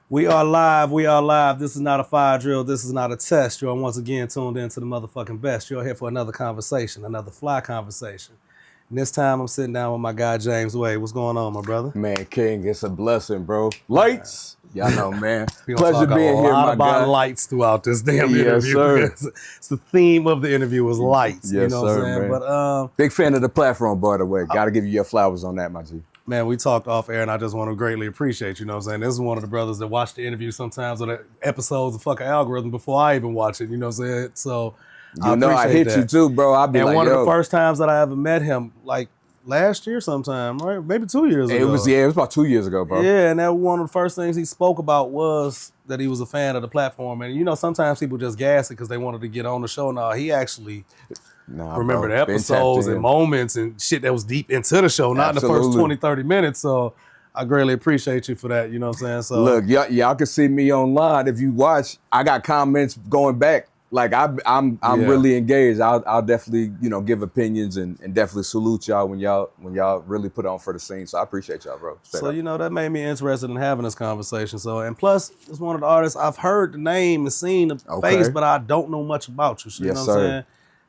We are live. We are live. This is not a fire drill. This is not a test. You're once again tuned into the motherfucking best. You're here for another conversation, another fly conversation. And this time I'm sitting down with my guy, James Wade. What's going on, my brother? Man, King, it's a blessing, bro. Lights. Y'all know, man. We're going to Pleasure talk being a here, lot my about guy. lights throughout this damn Yes, interview. sir. It's the theme of the interview was lights. Yes, you know sir, what I'm saying? man. But Big fan of the platform, by the way. Got to give you your flowers on that, my G. man, we talked off air, and I just want to greatly appreciate, you know what I'm saying? This is one of the brothers that watch the interview sometimes or the episodes of fucking algorithm before I even watch it, you know what I'm saying? So You know I hit that. you too, bro. I'll be And like, one of yo. the first times that I ever met him, like last year sometime, right? Maybe 2 years ago. It was about 2 years ago, bro. Yeah, and that one of the first things he spoke about was that he was a fan of the platform. And you know, sometimes people just gas it because they wanted to get on the show. No, he actually remember the episodes and moments and shit that was deep into the show, not in the first 20, 30 minutes. So I greatly appreciate you for that, you know what I'm saying? So look, y'all can see me online. If you watch, I got comments going back. Like I'm really engaged. I'll definitely, give opinions and definitely salute y'all when y'all really put on for the scene. So I appreciate y'all, bro. So, that made me interested in having this conversation. So, and plus, it's one of the artists, I've heard the name and seen the face, but I don't know much about you. You know what I'm saying?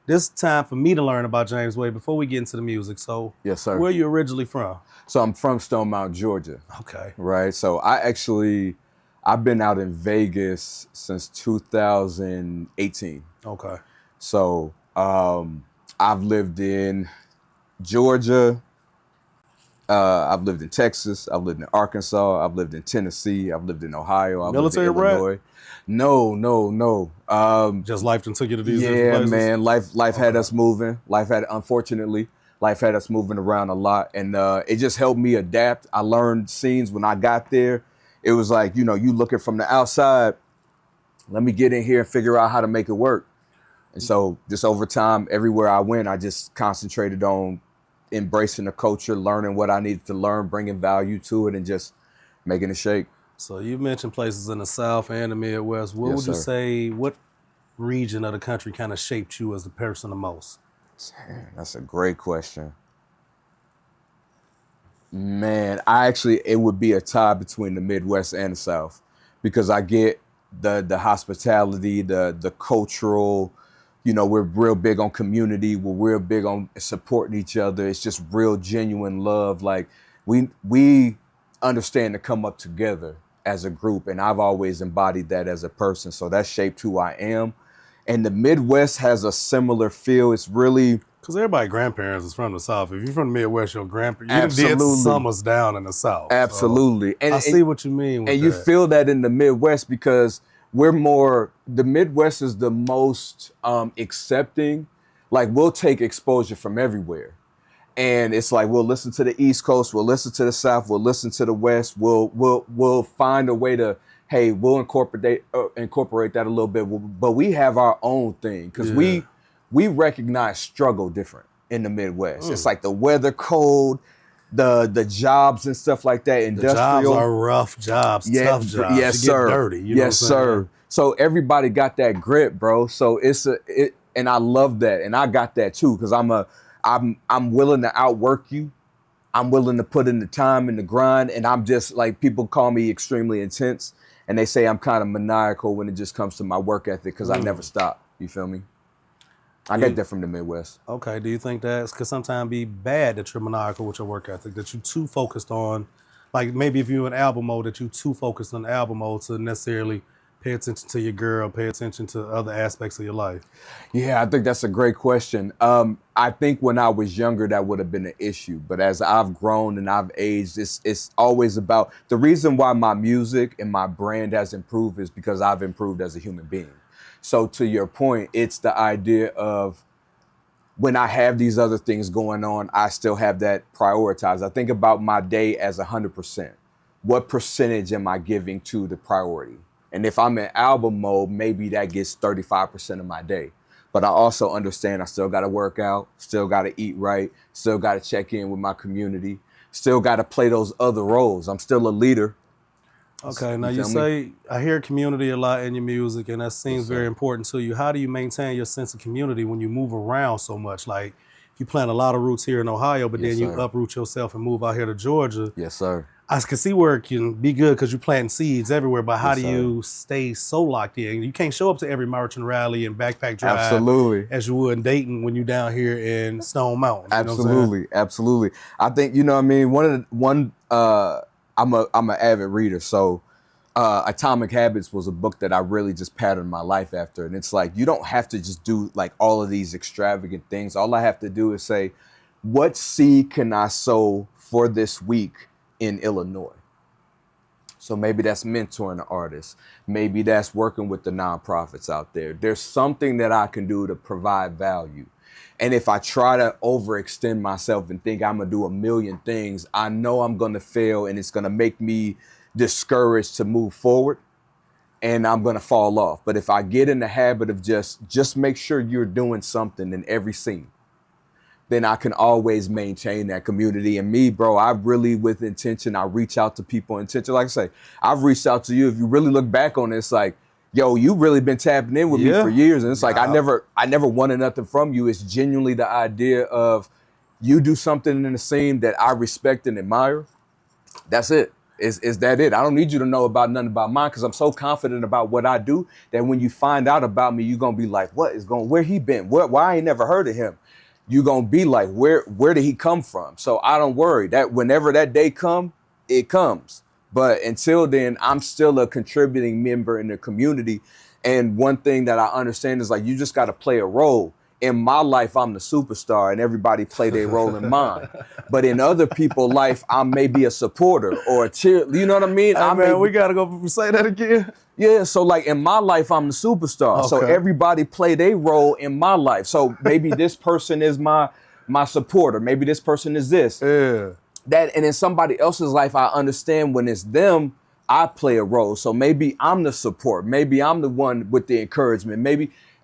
This time for me to learn about James Wade before we get into the music. So, yes, sir. Where are you originally from? So I'm from Stone Mountain, Georgia. Okay. Right. So I've been out in Vegas since 2018. Okay. So I've lived in Georgia. I've lived in Texas. I've lived in Arkansas. I've lived in Tennessee. I've lived in Ohio. I've Military lived in Illinois. No. Just life done took you to these different places? Yeah, man. Life had us moving. Unfortunately, life had us moving around a lot. And it just helped me adapt. I learned scenes when I got there. It was like, you looking from the outside, let me get in here and figure out how to make it work. And so just over time, everywhere I went, I just concentrated on embracing the culture, learning what I needed to learn, bringing value to it, and just making it shake. So you mentioned places in the South and the Midwest. What would you say, what region of the country kind of shaped you as a person the most? That's a great question. Man, it would be a tie between the Midwest and the South because I get the hospitality, the cultural, we're real big on community. We're real big on supporting each other. It's just real genuine love. Like we understand to come up together as a group. And I've always embodied that as a person. So that shaped who I am. And the Midwest has a similar feel. It's really... Because everybody's grandparents is from the South. If you're from the Midwest, your grandparents, you did summers down in the South. Absolutely. So I see what you mean with and you feel that in the Midwest because the Midwest is the most accepting. Like we'll take exposure from everywhere. And it's like, we'll listen to the East Coast, we'll listen to the South, we'll listen to the West, we'll find a way to, hey, we'll incorporate that a little bit, but we have our own thing because we recognize struggle different in the Midwest. It's like the weather, cold, the jobs and stuff like that. Industrial. The jobs are rough jobs, tough jobs. Yes, sir. Get dirty. Yes, sir. So everybody got that grit, bro. So and I love that, and I got that too because I'm willing to outwork you. I'm willing to put in the time and the grind, and I'm just like, people call me extremely intense, and they say I'm kind of maniacal when it just comes to my work ethic because I never stop. You feel me? I get that from the Midwest. Okay. Do you think that could sometimes be bad that you're maniacal with your work ethic, that you're too focused on, like maybe if you're in album mode, that you're too focused on album mode to necessarily pay attention to your girl, pay attention to other aspects of your life? Yeah, I think that's a great question. I think when I was younger, that would have been an issue. But as I've grown and I've aged, it's always about, the reason why my music and my brand has improved is because I've improved as a human being. So to your point, it's the idea of when I have these other things going on, I still have that prioritized. I think about my day as 100%. What percentage am I giving to the priority? And if I'm in album mode, maybe that gets 35% of my day. But I also understand I still got to work out, still got to eat right, still got to check in with my community, still got to play those other roles. I'm still a leader. Okay, now you say, I hear community a lot in your music, and that seems very important to you. How do you maintain your sense of community when you move around so much? Like, you plant a lot of roots here in Ohio, but then you uproot yourself and move out here to Georgia. Yes, sir. I can see where it can be good because you're planting seeds everywhere, but how Yes, do sir. you stay so locked in? You can't show up to every merchant rally and backpack drive Absolutely. as you would in Dayton when you're down here in Stone Mountain. You Absolutely, absolutely. I think, you know what I mean, I'm an avid reader, so Atomic Habits was a book that I really just patterned my life after. And it's like, you don't have to just do like all of these extravagant things. All I have to do is say, what seed can I sow for this week in Illinois? So maybe that's mentoring the artists. Maybe that's working with the nonprofits out there. There's something that I can do to provide value. And if I try to overextend myself and think I'm gonna do a million things, I know I'm gonna fail and it's gonna make me discouraged to move forward and I'm gonna fall off. But if I get in the habit of just make sure you're doing something in every scene, then I can always maintain that community. And me, bro, I really, with intention, I reach out to people intention. Like I say, I've reached out to you. If you really look back on this, like, yo, you really been tapping in with me for years. And it's like, I never wanted nothing from you. It's genuinely the idea of you do something in the scene that I respect and admire. That's it. Is that it? I don't need you to know about nothing about mine because I'm so confident about what I do that when you find out about me, you're going to be like, where he been? Why I ain't never heard of him? You're going to be like, where did he come from? So I don't worry that whenever that day come, it comes. But until then, I'm still a contributing member in the community. And one thing that I understand is like, you just got to play a role. In my life, I'm the superstar and everybody play their role in mine. But in other people's life, I may be a supporter or a cheer. You know what I mean? We got to go say that again. Yeah, so like in my life, I'm the superstar. Okay. So everybody play their role in my life. So maybe this person is my supporter. Maybe this person is this. Yeah. And in somebody else's life, I understand when it's them, I play a role. So maybe I'm the support. Maybe I'm the one with the encouragement.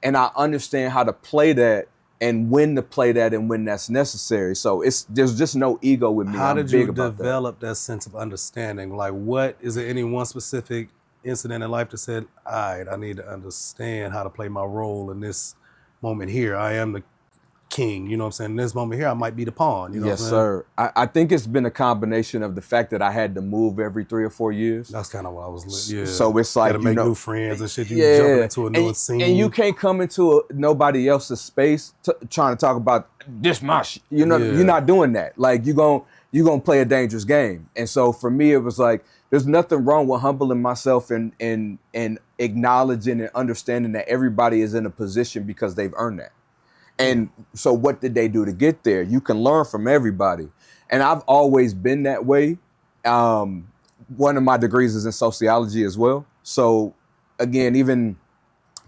And I understand how to play that and when to play that and when that's necessary. So there's just no ego with me. How did you develop that sense of understanding? Like, is there any one specific incident in life that said, all right, I need to understand how to play my role in this moment here. I am the king, you know what I'm saying? In this moment here, I might be the pawn, you know what I'm saying? Yes, sir. I think it's been a combination of the fact that I had to move every 3 or 4 years. That's kind of what I was, yeah. So it's like, you make new friends and shit, you jumping into a new scene. And you can't come into nobody else's space trying to talk about this my shit. You know, you're not doing that. Like, you're gonna play a dangerous game. And so for me, it was like, there's nothing wrong with humbling myself and acknowledging and understanding that everybody is in a position because they've earned that. And so what did they do to get there? You can learn from everybody. And I've always been that way. One of my degrees is in sociology as well. So again, even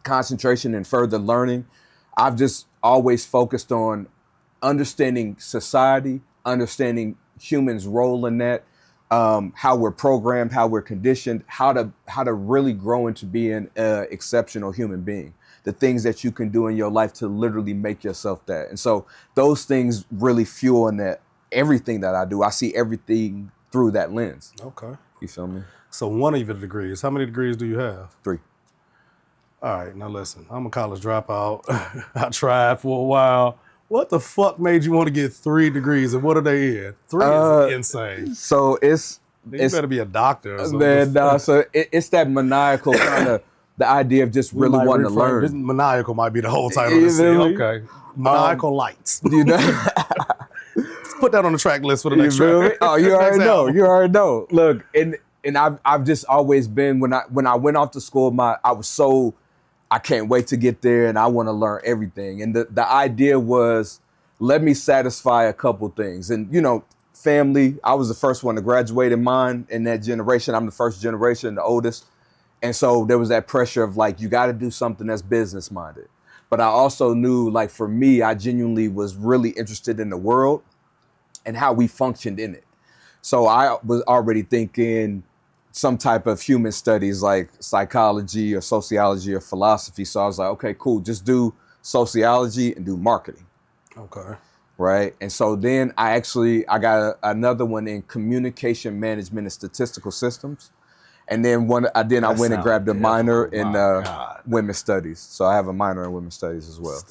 concentration and further learning, I've just always focused on understanding society, understanding humans' role in that, how we're programmed, how we're conditioned, how to really grow into being an exceptional human being. The things that you can do in your life to literally make yourself that. And so those things really fuel in that everything that I do. I see everything through that lens. Okay. You feel me? So one of your degrees, how many degrees do you have? 3. All right, now listen, I'm a college dropout. I tried for a while. What the fuck made you want to get 3 degrees and what are they in? 3 is insane. So you better be a doctor or something. Man, no, so it's that maniacal kind of, the idea of just really wanting to learn. This maniacal might be the whole title of the scene. Okay. Maniacal lights. You know? Let's put that on the track list for the next track. Oh, you already know. You already know. Look, and I've just always been, when I went off to school, I can't wait to get there and I want to learn everything. And the idea was, let me satisfy a couple things. And, you know, family, I was the first one to graduate in mine in that generation. I'm the first generation, the oldest. And so there was that pressure of like, you got to do something that's business minded. But I also knew, like, for me, I genuinely was really interested in the world and how we functioned in it. So I was already thinking some type of human studies like psychology or sociology or philosophy. So I was like, okay, cool. Just do sociology and do marketing. Okay. Right. And so then I got another one in communication management and statistical systems. And then I went and grabbed a minor in women's studies. So I have a minor in women's studies as well.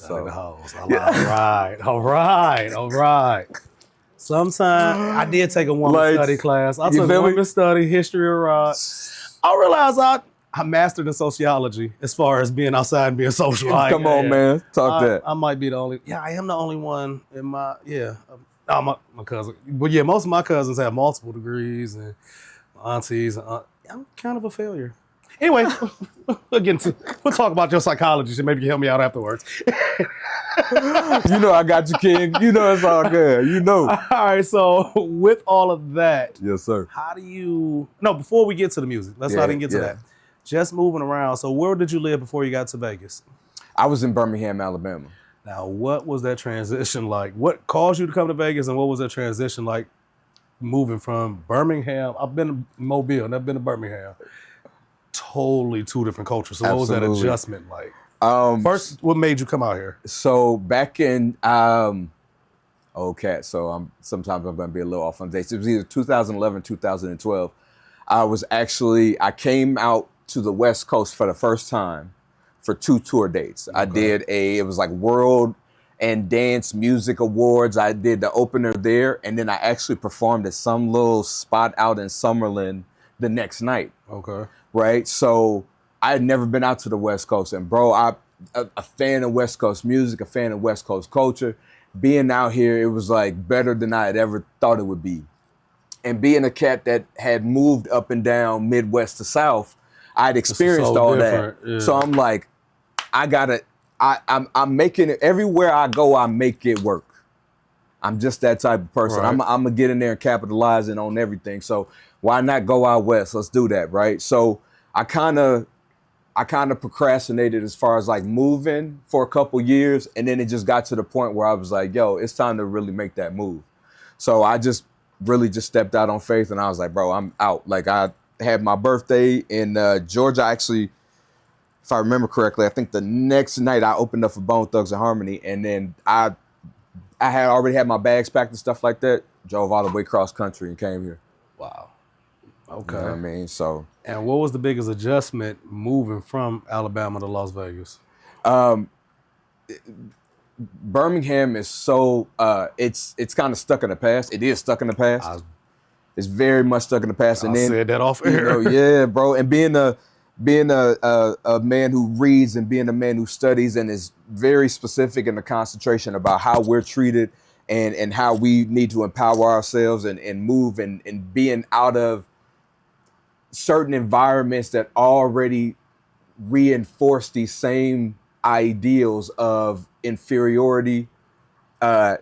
All right. Sometimes I did take a woman study class. I took women study, history of rock. I realized I mastered in sociology as far as being outside and being social. Come on, man. Talk that. I might be the only. Yeah, I am the only one in my. Yeah. My cousin. But yeah, most of my cousins have multiple degrees and aunties. I'm kind of a failure. Anyway, we'll talk about your psychology so maybe you can help me out afterwards. You know I got you, King. You know it's all good. You know. All right, so with all of that. Yes, sir. How do you... No, before we get to the music, let's not even get to that. Just moving around. So where did you live before you got to Vegas? I was in Birmingham, Alabama. Now, what was that transition like? What caused you to come to Vegas, and what was that transition like moving from Birmingham? I've been to Mobile, never been to Birmingham. Totally two different cultures. So what was that adjustment like? First, what made you come out here? So back in, so sometimes I'm going to be a little off on dates. It was either 2011, 2012. I came out to the West Coast for the first time for 2 tour dates. Okay. It was like World and Dance Music Awards. I did the opener there, and then I actually performed at some little spot out in Summerlin the next night. Okay. Right? So I had never been out to the West Coast, and bro, I'm a fan of West Coast music, a fan of West Coast culture. Being out here, it was like better than I had ever thought it would be. And being a cat that had moved up and down Midwest to South, I'd experienced all that. Yeah. So I'm like, I'm making it, everywhere I go, I make it work. I'm just that type of person. Right. I'm gonna get in there and capitalize on everything. So why not go out West? Let's do that, right? So I kind of procrastinated as far as like moving for a couple years, and then it just got to the point where I was like, yo, it's time to really make that move. So I just really just stepped out on faith, and I was like, bro, I'm out. Like I had my birthday in Georgia. Actually, if I remember correctly, I think the next night I opened up for Bone Thugs and Harmony, and then I had already had my bags packed and stuff like that. Drove all the way cross country and came here. Wow. Okay. You know what I mean? So. And what was the biggest adjustment moving from Alabama to Las Vegas? Birmingham is so it's kind of stuck in the past. It is stuck in the past. It's very much stuck in the past. And then said that off air. Yeah, bro. And being a man who reads and being a man who studies and is very specific in the concentration about how we're treated and how we need to empower ourselves and move and being out of certain environments that already reinforce these same ideals of inferiority,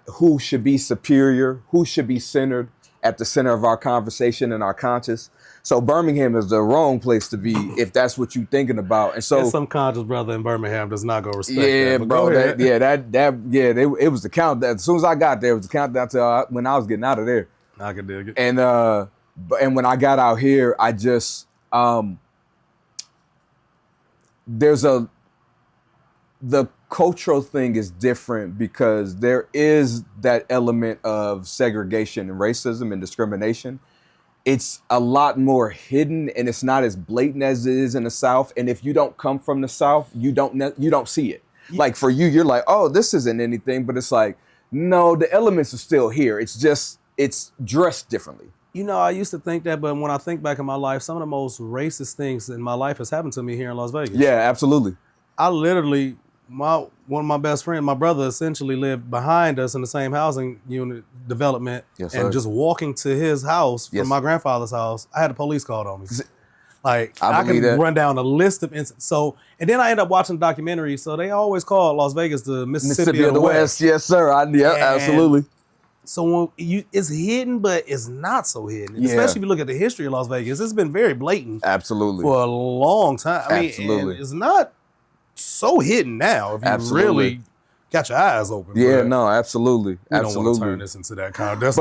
who should be superior, who should be centered at the center of our conversation and our conscious. So Birmingham is the wrong place to be if that's what you're thinking about. And so there's some conscious brother in Birmingham does not go respect that. But bro. It was the countdown. As soon as I got there, it was the countdown to when I was getting out of there. I can dig it. And when I got out here, I just the cultural thing is different because there is that element of segregation and racism and discrimination. It's a lot more hidden and it's not as blatant as it is in the South. And if you don't come from the South, you don't see it. Like for you, you're like, oh, this isn't anything. But it's like, no, the elements are still here. It's dressed differently. You know, I used to think that, but when I think back in my life, some of the most racist things in my life has happened to me here in Las Vegas. Yeah, absolutely. I literally, one of my best friends, my brother essentially lived behind us in the same housing unit development. Yes, and just walking to his house from my grandfather's house, I had a police called on me. Like, I can run down a list of incidents. So, and then I ended up watching the documentary. So they always call Las Vegas the Mississippi of the West. Yes, sir. Absolutely. So it's hidden, but it's not so hidden. Yeah. Especially if you look at the history of Las Vegas, it's been very blatant. Absolutely. For a long time. I mean, it's not so hidden now if you really got your eyes open. Yeah, no, absolutely. We don't want to turn this into that kind of,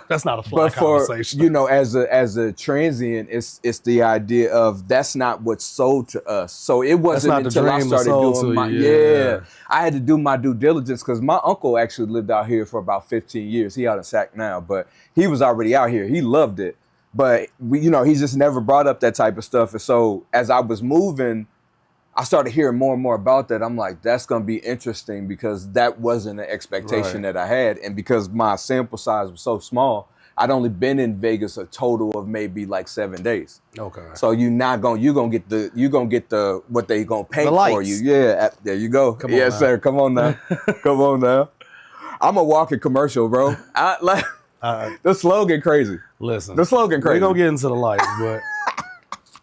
that's not a fly conversation. You know, as a transient, it's the idea of that's not what's sold to us. So it wasn't until I started doing I had to do my due diligence because my uncle actually lived out here for about 15 years. He out of Sac now, but he was already out here. He loved it. But he just never brought up that type of stuff. And so as I was moving, I started hearing more and more about that. I'm like, that's going to be interesting because that wasn't an expectation that I had. And because my sample size was so small, I'd only been in Vegas a total of maybe like 7 days. Okay. So you're gonna get the what they gonna paint for you. Yeah, there you go. Come yes, on sir. Come on now. Come on now. I'm a walking commercial, bro. The slogan crazy. Listen, the slogan crazy. We're gonna get into the lights, but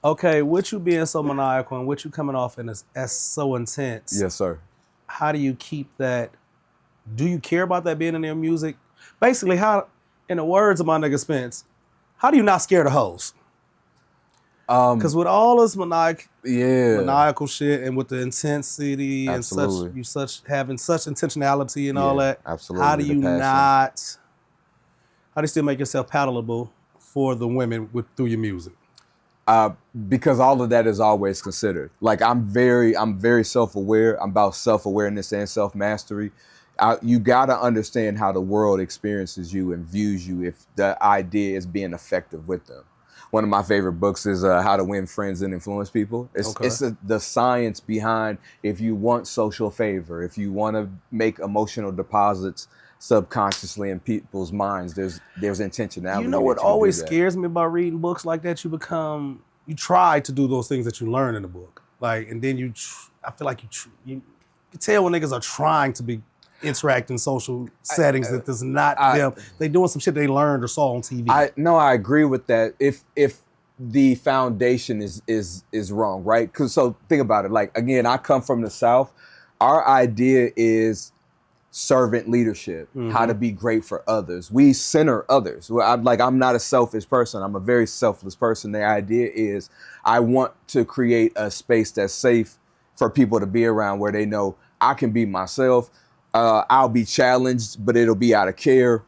okay, with you being so maniacal and with you coming off and as so intense. Yes, sir. How do you keep that? Do you care about that being in your music? Basically, how, in the words of my nigga Spence, how do you not scare the hoes? Because with all this maniacal shit and with the intensity and having such intentionality and all that, absolutely. How do you still make yourself palatable for the women through your music? Because all of that is always considered. Like I'm very self-aware. I'm about self-awareness and self-mastery. You gotta understand how the world experiences you and views you if the idea is being effective with them. One of my favorite books is How to Win Friends and Influence People. It's the science behind if you want social favor, if you want to make emotional deposits subconsciously in people's minds, there's intentionality. You know what always scares me about reading books like that? You try to do those things that you learn in the book. Like, and then I feel like you can tell when niggas are trying to interact in social settings that does not them. They doing some shit they learned or saw on TV. I agree with that. If the foundation is wrong, right? So think about it. Like, again, I come from the South. Our idea is servant leadership, how to be great for others. We center others. I'm not a selfish person. I'm a very selfless person. The idea is I want to create a space that's safe for people to be around where they know I can be myself. I'll be challenged, but it'll be out of care.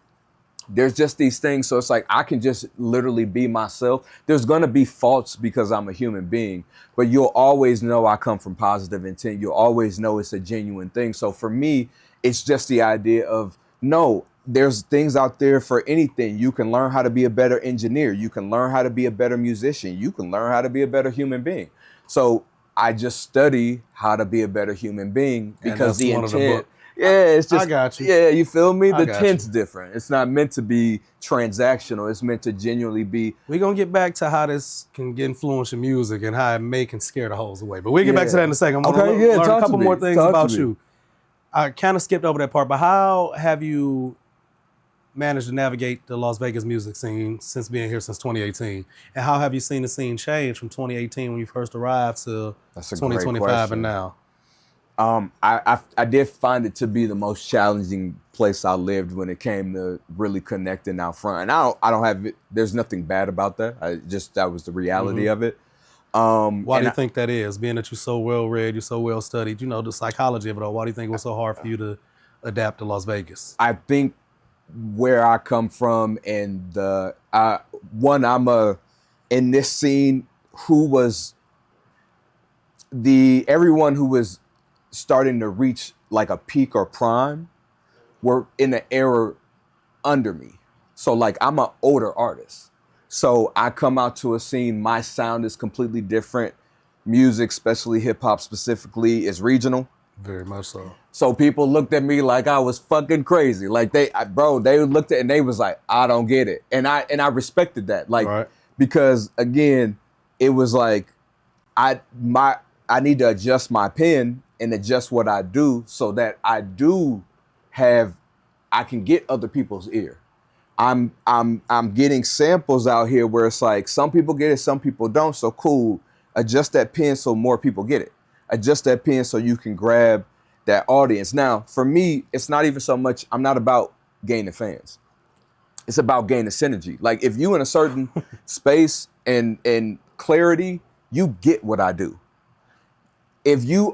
There's just these things. So it's like, I can just literally be myself. There's going to be faults because I'm a human being, but you'll always know I come from positive intent. You'll always know it's a genuine thing. So for me, it's just the idea of, no, there's things out there for anything. You can learn how to be a better engineer. You can learn how to be a better musician. You can learn how to be a better human being. So I just study how to be a better human being because the intent. It's just, I got you. Yeah, you feel me? The tent's different. It's not meant to be transactional. It's meant to genuinely be. We're going to get back to how this can influence your music and how it may can scare the hoes away. But we'll get back to that in a second. I'm going to learn a couple more things about you. I kind of skipped over that part, but how have you managed to navigate the Las Vegas music scene since being here since 2018? And how have you seen the scene change from 2018 when you first arrived to 2025 and now? I did find it to be the most challenging place I lived when it came to really connecting out front. And I don't have it. There's nothing bad about that. That was the reality of it. Why do you think that is? Being that you're so well read, you're so well studied, you know the psychology of it all. Why do you think it was so hard for you to adapt to Las Vegas? I think where I come from and in this scene everyone who was starting to reach like a peak or prime were in the era under me. So like I'm an older artist. So I come out to a scene, my sound is completely different. Music, especially hip hop specifically, is regional. Very much so. So people looked at me like I was fucking crazy. Like they looked at and they was like, I don't get it. And I respected that. Like, because again, it was like, I need to adjust my pen and adjust what I do so that I can get other people's ear. I'm getting samples out here where it's like some people get it, some people don't. So cool, adjust that pen so more people get it. Adjust that pen so you can grab that audience. Now, for me, it's not even so much, I'm not about gaining fans. It's about gaining synergy. Like if you in a certain space and clarity, you get what I do. If you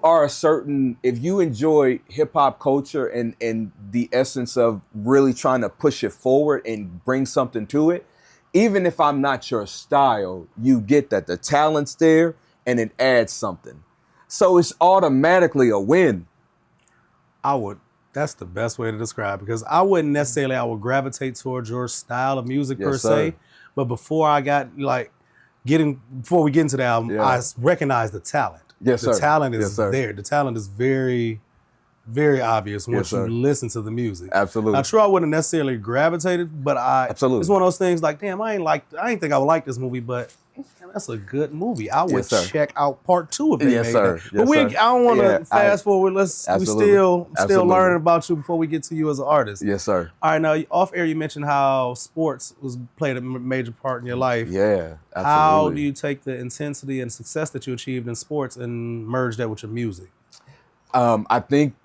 enjoy hip hop culture and the essence of really trying to push it forward and bring something to it, even if I'm not your style, you get that the talent's there and it adds something. So it's automatically a win. That's the best way to describe it, because I wouldn't necessarily, I would gravitate towards your style of music per se, but before we get into the album, I recognized the talent. Yes, sir. The talent is Yes, sir. there. The talent is very, very obvious once you listen to the music. Absolutely. Now, true, I wouldn't necessarily gravitated, but Absolutely. It's one of those things like, damn, I ain't think I would like this movie, but man, that's a good movie. I would check out part 2 if they made that. But I don't want to fast forward. We still learning about you before we get to you as an artist. Yes, sir. All right, now off air you mentioned how sports played a major part in your life. Yeah, absolutely. How do you take the intensity and success that you achieved in sports and merge that with your music? I think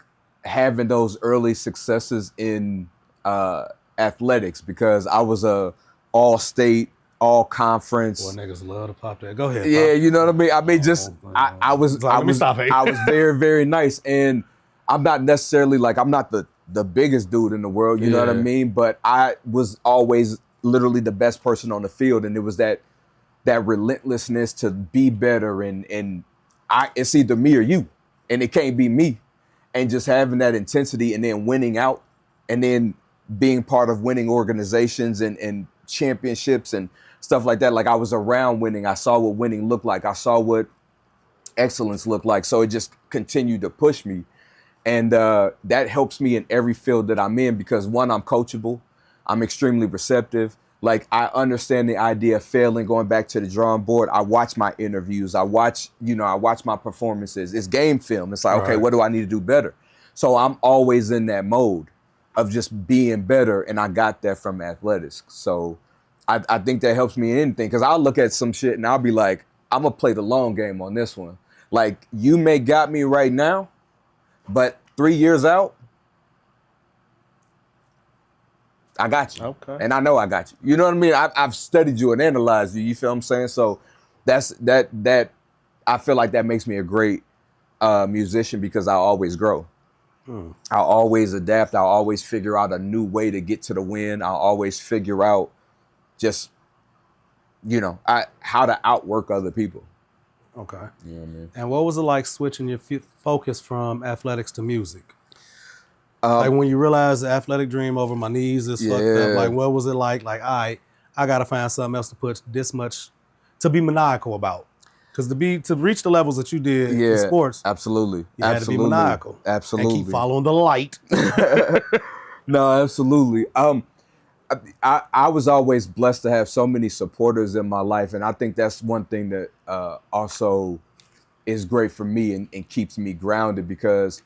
having those early successes in athletics, because I was a all-state, all-conference. Boy, niggas love to pop that. Go ahead. Yeah, pop. You know what I mean. I mean, I was very, very nice, and I'm not necessarily like I'm not the biggest dude in the world. You know what I mean. But I was always literally the best person on the field, and it was that relentlessness to be better, and it's either me or you, and it can't be me. And just having that intensity and then winning out and then being part of winning organizations and championships and stuff like that. Like I was around winning. I saw what winning looked like. I saw what excellence looked like. So it just continued to push me. And that helps me in every field that I'm in because one, I'm coachable. I'm extremely receptive. Like I understand the idea of failing, going back to the drawing board. I watch my interviews. I watch my performances. It's game film. It's like, okay, what do I need to do better? So I'm always in that mode of just being better. And I got that from athletics. So I think that helps me in anything because I'll look at some shit and I'll be like, I'm going to play the long game on this one. Like you may got me right now, but 3 years out, I got you. Okay. And I know I got you. You know what I mean? I've studied you and analyzed you. You feel what I'm saying? So that I feel like that makes me a great musician because I always grow. I'll always adapt. I'll always figure out a new way to get to the win. I'll always figure out just, how to outwork other people. Okay. You know what I mean? And what was it like switching your focus from athletics to music? Like when you realize the athletic dream over my knees is fucked up, like what was it like? Like, all right, I gotta find something else to put this much, to be maniacal about. Because to reach the levels that you did in sports, absolutely, you had to be maniacal. Absolutely. And keep following the light. No, absolutely. I was always blessed to have so many supporters in my life. And I think that's one thing that also is great for me and keeps me grounded because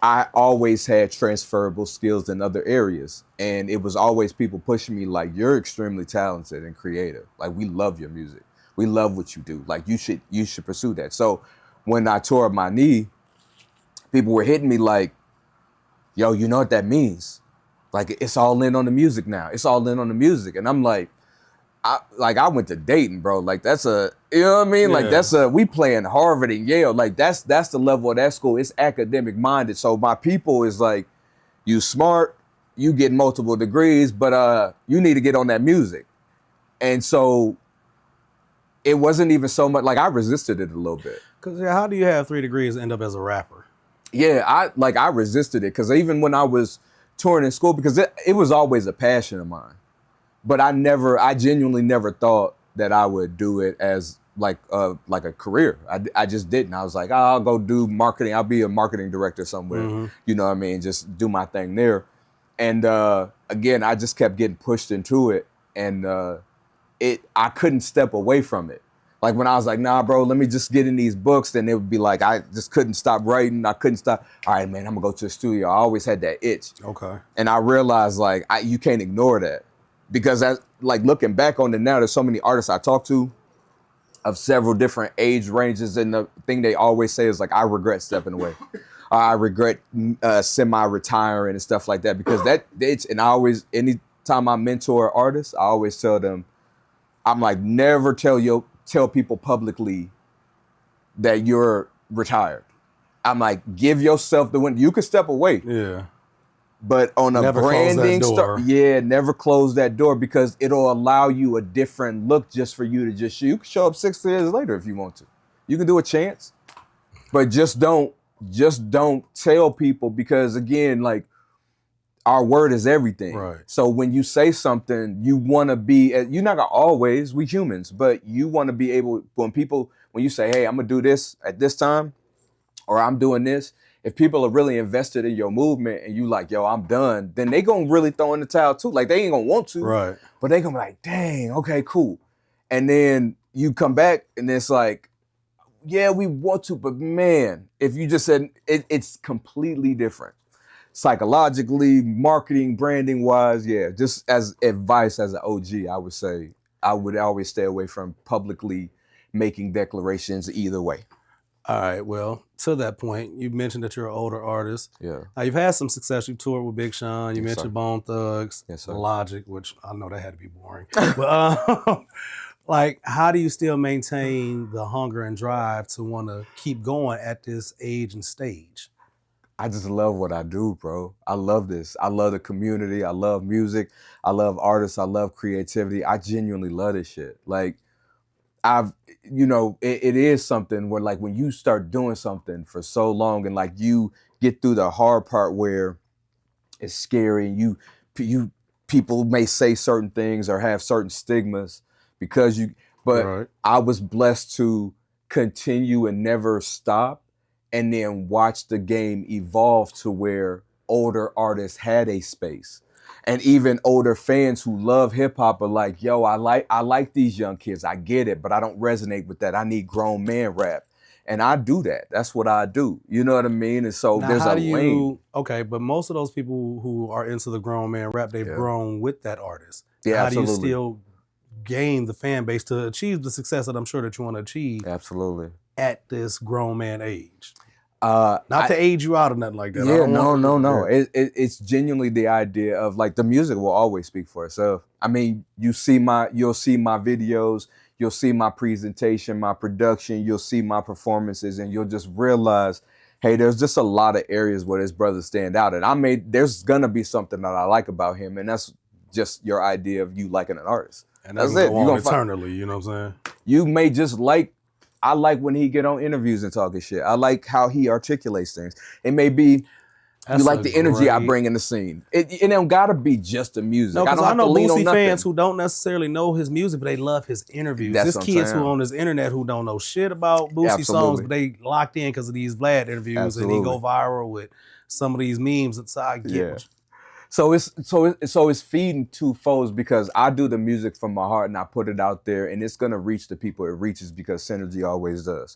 I always had transferable skills in other areas. And it was always people pushing me like, you're extremely talented and creative. Like, we love your music. We love what you do. Like, you should pursue that. So when I tore up my knee, people were hitting me like, yo, you know what that means? Like, it's all in on the music now. It's all in on the music. And I'm like, I went to Dayton, bro. Like, that's you know what I mean? Yeah. Like, we playing Harvard and Yale. Like, that's the level of that school. It's academic minded. So my people is like, you smart, you get multiple degrees, but you need to get on that music. And so it wasn't even so much, like, I resisted it a little bit. Because how do you have 3 degrees and end up as a rapper? Yeah, I resisted it. Because even when I was touring in school, because it was always a passion of mine. But I genuinely never thought that I would do it as like a career. I just didn't. I was like, I'll go do marketing. I'll be a marketing director somewhere. Mm-hmm. You know what I mean? Just do my thing there. And again, I just kept getting pushed into it. And I couldn't step away from it. Like when I was like, nah, bro, let me just get in these books. Then it would be like, I just couldn't stop writing. I couldn't stop. All right, man, I'm gonna go to the studio. I always had that itch. Okay. And I realized like, you can't ignore that. Because like looking back on it now, there's so many artists I talk to of several different age ranges. And the thing they always say is like, I regret stepping away. I regret semi-retiring and stuff like that. Because and I always, anytime I mentor artists, I always tell them, I'm like, never tell people publicly that you're retired. I'm like, give yourself the win. You can step away. Yeah. But on a never branding never close that door because it'll allow you a different look just for you to just shoot. You can show up 6 years later if you want to. You can do a chance. But just don't tell people because again, like our word is everything. Right. So when you say something, you want to be, you're not gonna always, we humans, but you want to be able, when you say, hey, I'm gonna do this at this time, or I'm doing this, if people are really invested in your movement and you like, yo, I'm done, then they gonna really throw in the towel too. Like they ain't gonna want to, right? But they gonna be like, dang, okay, cool. And then you come back and it's like, yeah, we want to, but man, if you just said it's completely different. Psychologically, marketing, branding wise, yeah. Just as advice as an OG, I would say I would always stay away from publicly making declarations either way. All right, well, to that point, you mentioned that you're an older artist. Yeah. Now, you've had some success. You toured with Big Sean. You mentioned Bone Thugs, Logic, which I know that had to be boring. But like, how do you still maintain the hunger and drive to want to keep going at this age and stage? I just love what I do, bro. I love this. I love the community. I love music. I love artists. I love creativity. I genuinely love this shit. Like, it is something where like when you start doing something for so long and like you get through the hard part where it's scary and people may say certain things or have certain stigmas but I was blessed to continue and never stop and then watch the game evolve to where older artists had a space. And even older fans who love hip hop are like, yo, I like these young kids. I get it, but I don't resonate with that. I need grown man rap. And I do that. That's what I do. You know what I mean? And so now, there's a lane. Okay, but most of those people who are into the grown man rap, they've grown with that artist. Yeah, how absolutely. do you still gain the fan base to achieve the success that I'm sure that you want to achieve? Absolutely. At this grown man age. Not to age you out or nothing like that. Yeah, no. It's genuinely the idea of like the music will always speak for itself. I mean, you'll see my videos, you'll see my presentation, my production, you'll see my performances, and you'll just realize, hey, there's just a lot of areas where this brother stand out. And there's gonna be something that I like about him, and that's just your idea of you liking an artist. And that's it. You're gonna eternally, you know what I'm saying? You may just I like when he get on interviews and talking shit. I like how he articulates things. It may be you like the energy I bring in the scene. It don't gotta be just the music. No, because I know Boosie fans who don't necessarily know his music, but they love his interviews. There's kids who on his internet who don't know shit about Boosie songs, but they locked in because of these Vlad interviews, and he go viral with some of these memes. So I get what So it's feeding two folds because I do the music from my heart and I put it out there and it's gonna reach the people it reaches because Synergy always does.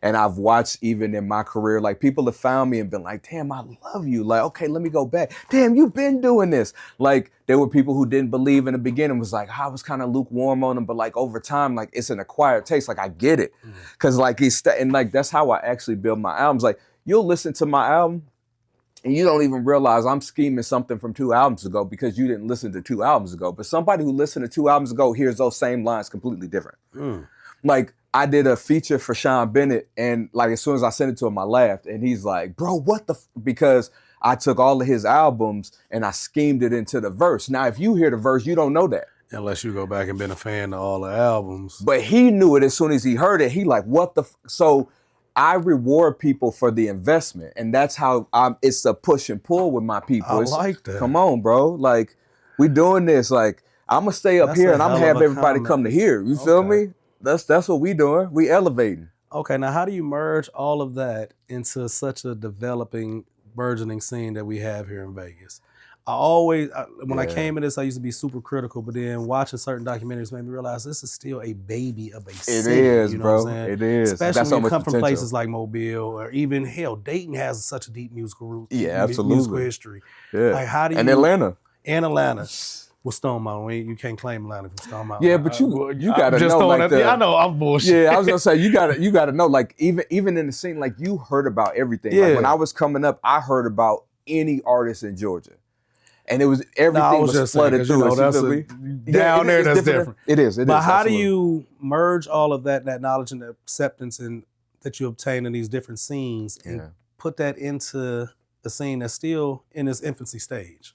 And I've watched even in my career, like people have found me and been like, damn, I love you. Like, okay, let me go back. Damn, you've been doing this. Like there were people who didn't believe in the beginning, was like, I was kind of lukewarm on them, but like over time, like it's an acquired taste. Like I get it. Cause like and like that's how I actually build my albums. Like you'll listen to my album and you don't even realize I'm scheming something from 2 albums ago because you didn't listen to 2 albums ago. But somebody who listened to 2 albums ago hears those same lines completely different. Like I did a feature for Sean Bennett and like as soon as I sent it to him, I laughed and he's like, bro, what the because I took all of his albums and I schemed it into the verse. Now, if you hear the verse, you don't know that. Unless you go back and been a fan of all the albums. But he knew it as soon as he heard it. He like, what the so I reward people for the investment, and that's how it's a push and pull with my people. I like that. Come on, bro. Like, we doing this. Like, I'm gonna stay up here and I'm gonna have everybody come to here. You feel me? That's what we doing. We elevating. Okay, now how do you merge all of that into such a developing, burgeoning scene that we have here in Vegas? When I came in this, I used to be super critical, but then watching certain documentaries made me realize this is still a baby of a city. It is, you know bro. What I'm saying? It is. Especially when you come from places like Mobile or even hell, Dayton has such a deep musical root. Yeah, absolutely. Musical history. Yeah. Like how do you? And Atlanta. Well, Stone Mountain, you can't claim Atlanta from Stone Mountain. Yeah, but you gotta know like that. I know I'm bullshit. Yeah, I was gonna say you gotta know like even in the scene like you heard about everything. Yeah. Like when I was coming up, I heard about any artist in Georgia. And it was everything was flooded through. You know, down there, that's different. It is. But how do you merge all of that knowledge and acceptance and that you obtain in these different scenes and put that into a scene that's still in its infancy stage?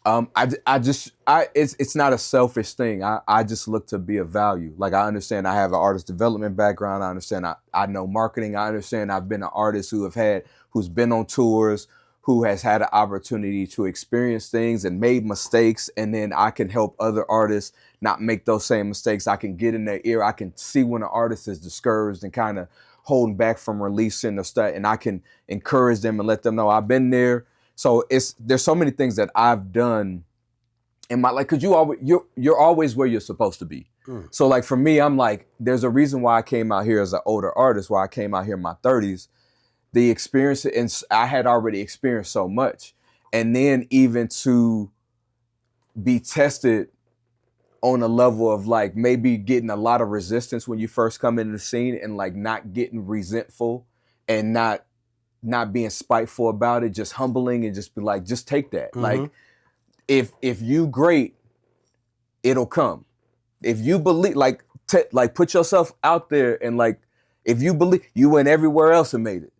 It's not a selfish thing. I just look to be of value. Like I understand I have an artist development background. I understand I know marketing. I understand I've been an artist who's been on tours, who has had an opportunity to experience things and made mistakes, and then I can help other artists not make those same mistakes. I can get in their ear. I can see when an artist is discouraged and kind of holding back from releasing the stuff, and I can encourage them and let them know I've been there. So there's so many things that I've done in my life, because you're always where you're supposed to be. So like for me, I'm like, there's a reason why I came out here as an older artist, why I came out here in my 30s. The experience, and I had already experienced so much. And then even to be tested on a level of like maybe getting a lot of resistance when you first come into the scene, and like not getting resentful and not being spiteful about it, just humbling and just be like, just take that. Like if you great, it'll come. If you believe, like put yourself out there, and like if you believe, you went everywhere else and made it.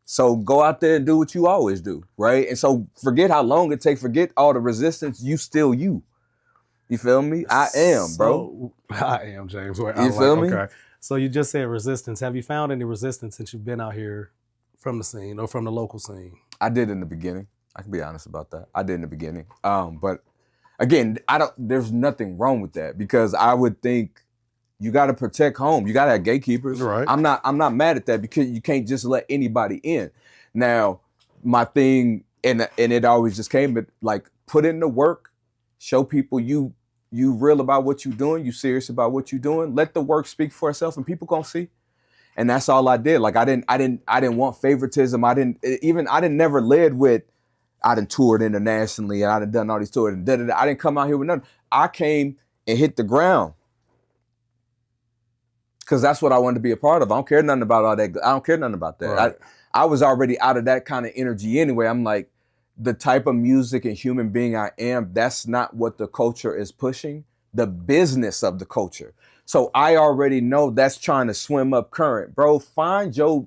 So go out there and do what you always do, right? And so forget how long it takes, forget all the resistance, you still you. You feel me? I am, bro. I am, James. Wait, you feel me? Okay. So you just said resistance. Have you found any resistance since you've been out here from the scene or from the local scene? I did in the beginning. I can be honest about that. I did in the beginning. But again, there's nothing wrong with that, because I would think you got to protect home. You got to have gatekeepers. Right. I'm not mad at that, because you can't just let anybody in. Now, my thing, and it always just came, but like put in the work, show people you real about what you're doing, you serious about what you're doing. Let the work speak for itself, and people gonna see. And that's all I did. Like I didn't want favoritism. I never led with, I done toured internationally and I done done all these tours and da-da-da. I didn't come out here with nothing. I came and hit the ground, because that's what I wanted to be a part of. I don't care nothing about all that. I don't care nothing about that. Right. I was already out of that kind of energy anyway. I'm like, the type of music and human being I am, that's not what the culture is pushing, the business of the culture. So I already know that's trying to swim up current. Bro, find your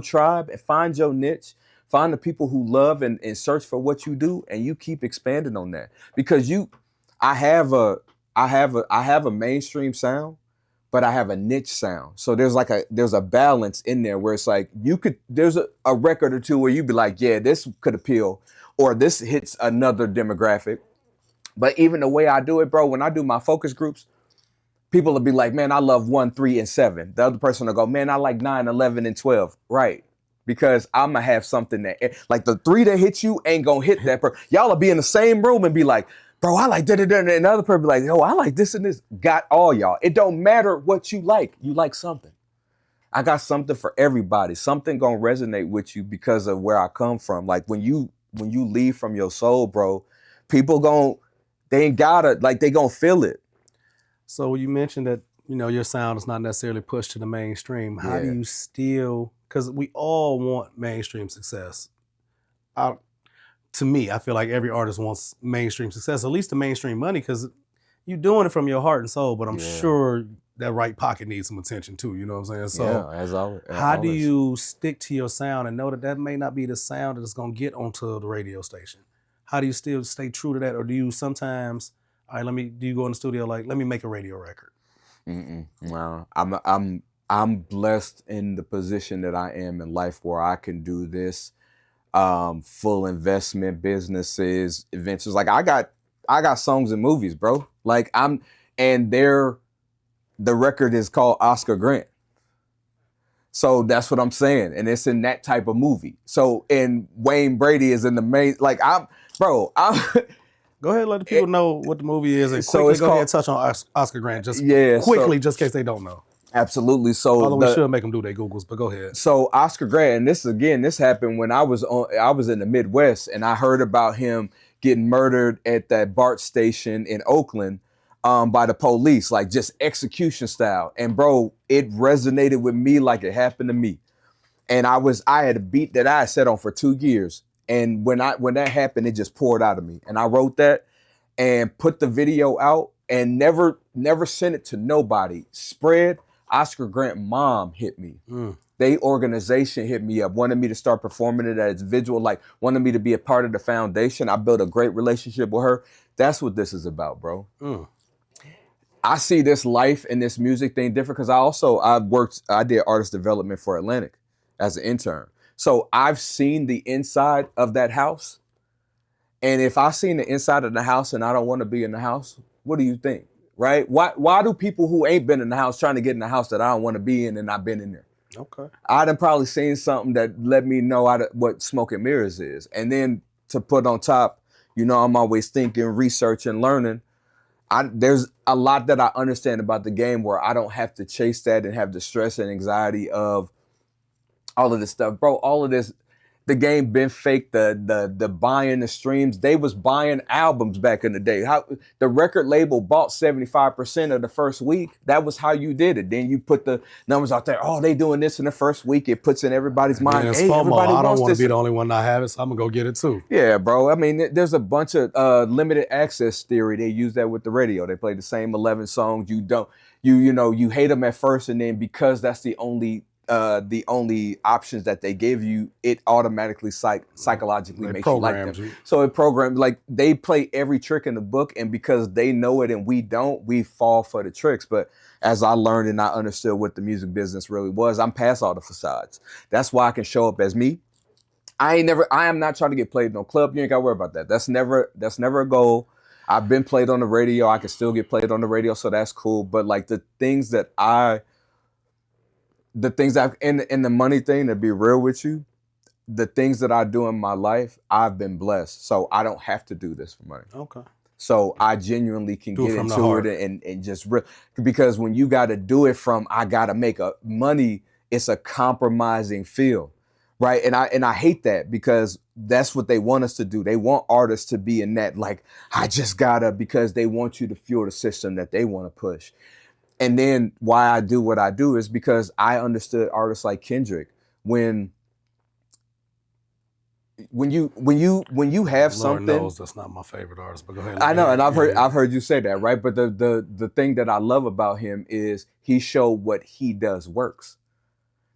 tribe and find your niche. Find the people who love and search for what you do, and you keep expanding on that. Because I have a mainstream sound, but I have a niche sound. So there's a balance in there where it's like there's a record or two where you'd be like, yeah, this could appeal, or this hits another demographic. But even the way I do it, bro, when I do my focus groups, people will be like, man, I love 1, 3, and 7. The other person will go, man, I like 9, 11, and 12. Right. Because I'm going to have something that, like the 3 that hit you ain't going to hit that person. Y'all will be in the same room and be like, bro, I like da-da-da. And another person be like, oh, I like this and this. Got all y'all. It don't matter what you like. You like something. I got something for everybody. Something going to resonate with you because of where I come from. Like when you leave from your soul, bro, people they ain't gotta, like they going to feel it. So you mentioned that, your sound is not necessarily pushed to the mainstream. How do you still, because we all want mainstream success. To me, I feel like every artist wants mainstream success, at least the mainstream money, because you're doing it from your heart and soul, but I'm sure that right pocket needs some attention too, you know what I'm saying? So as always. How do you stick to your sound and know that may not be the sound that's going to get onto the radio station? How do you still stay true to that? Or do you sometimes, all right, do you go in the studio like, let me make a radio record? No, I'm blessed in the position that I am in life where I can do this. Full investment businesses, ventures. Like I got songs and movies, bro. Like the record is called Oscar Grant. So that's what I'm saying. And it's in that type of movie. So, and Wayne Brady is in the main, like Go ahead and let the people know what the movie is, and quickly go ahead and touch on Oscar Grant, just quickly, just in case they don't know. Absolutely. So although we should make them do their Googles, but go ahead. So Oscar Grant, and this happened when I was in the Midwest, and I heard about him getting murdered at that BART station in Oakland by the police, like just execution style. And bro, it resonated with me like it happened to me. And I had a beat that I had set on for 2 years. And when that happened, it just poured out of me. And I wrote that and put the video out and never sent it to nobody. Spread. Oscar Grant mom hit me. They organization hit me up, wanted me to start performing it as visual, like wanted me to be a part of the foundation. I built a great relationship with her. That's what this is about, bro. I see this life and this music thing different because I did artist development for Atlantic as an intern. So I've seen the inside of that house. And if I've seen the inside of the house and I don't want to be in the house, what do you think? Right? Why do people who ain't been in the house trying to get in the house that I don't want to be in and I've been in there? Okay. I done probably seen something that let me know what smoke and mirrors is. And then to put on top, you know, I'm always thinking, researching, learning. There's a lot that I understand about the game where I don't have to chase that and have the stress and anxiety of all of this stuff. Bro, all of this, the game been fake, the buying the streams. They was buying albums back in the day. How the record label bought 75% of the first week. That was how you did it. Then you put the numbers out there. Oh, they doing this in the first week. It puts in everybody's mind. Hey, everybody I don't want to be the only one not have it, so I'm gonna go get it too. Yeah, bro. I mean, there's a bunch of limited access theory. They use that with the radio. They play the same 11 songs. You hate them at first, and then because that's the only options that they give you, it automatically psychologically makes you like them. So it programs, like they play every trick in the book, and because they know it and we don't, we fall for the tricks. But as I learned and I understood what the music business really was, I'm past all the facades. That's why I can show up as me. I am not trying to get played in no club. You ain't gotta worry about that. That's never a goal. I've been played on the radio. I can still get played on the radio, so that's cool. But like the things that in the money thing, to be real with you, the things that I do in my life, I've been blessed. So I don't have to do this for money. Okay. So I genuinely can get into it and just because when you got to do it from, I got to make money, it's a compromising feel. Right. And I hate that because that's what they want us to do. They want artists to be in that, like, I just gotta, because they want you to fuel the system that they want to push. And then why I do what I do is because I understood artists like Kendrick. When you have something, Lord knows that's not my favorite artist, but go ahead. I know, and I've heard you say that, right? But the thing that I love about him is he showed what he does works.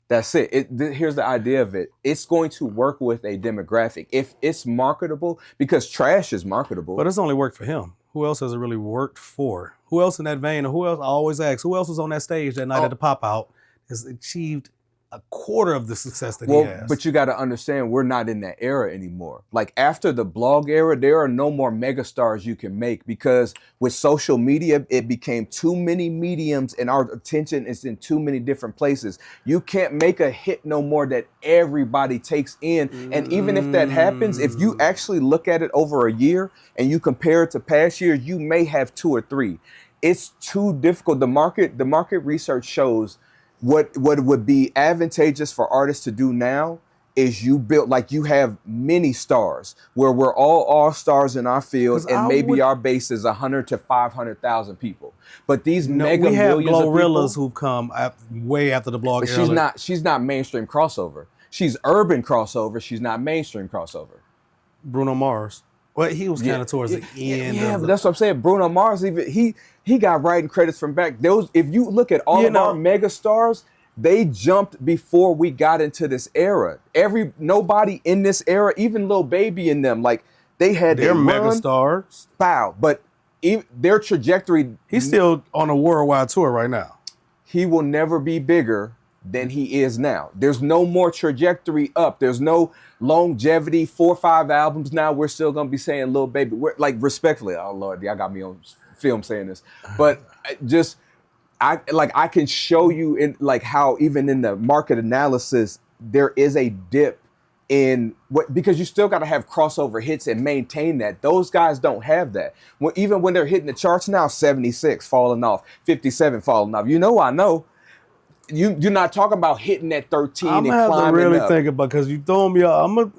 That's it. Here's the idea of it. It's going to work with a demographic. If it's marketable, because trash is marketable. But it's only worked for him. Who else has it really worked for? Who else in that vein, or who else, I always ask, who else was on that stage that night at the Pop Out has achieved a quarter of the success that he has? But you got to understand, we're not in that era anymore. Like after the blog era, there are no more megastars you can make because with social media, it became too many mediums and our attention is in too many different places. You can't make a hit no more that everybody takes in. And even if that happens, if you actually look at it over a year and you compare it to past years, you may have 2 or 3. It's too difficult. The market research shows what would be advantageous for artists to do now is you have many stars where we're all stars in our field, and maybe our base is 100 to 500,000 people. But these mega millions of Glorillaz who've come way after the blog era. She's not mainstream crossover. She's urban crossover. She's not mainstream crossover. Bruno Mars. Well, he was kind of towards the end. Yeah, but that's what I'm saying. Bruno Mars, even he got writing credits from back. If you look at all of our mega stars, they jumped before we got into this era. Nobody in this era, even Lil Baby and them, like they had their mega stars. Wow, but their trajectory. He's still on a worldwide tour right now. He will never be bigger than he is now. There's no more trajectory up. There's no longevity, 4 or 5 albums now. We're still gonna be saying Lil Baby. We're, like, respectfully, oh Lord, y'all got me on film saying this. But I can show you in like how even in the market analysis, there is a dip in because you still gotta have crossover hits and maintain that. Those guys don't have that. Even when they're hitting the charts now, 76 falling off, 57 falling off. I know. You're not talking about hitting that 13 and climbing up. I'm gonna have to really think about because you throwing me off.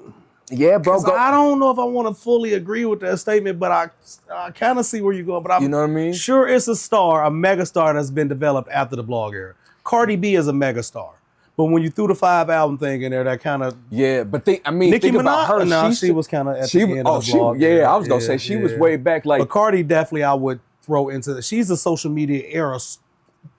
Yeah, bro. I don't know if I want to fully agree with that statement, but I kind of see where you're going. But you know what I mean? Sure, it's a mega star that's been developed after the blog era. Cardi B is a mega star. But when you threw the 5 album thing in there, that kind of but Nicki think Minaj, about her. She was kind of at the end of the blog. I was gonna say she was way back. Like, but Cardi definitely I would throw into. She's a social media era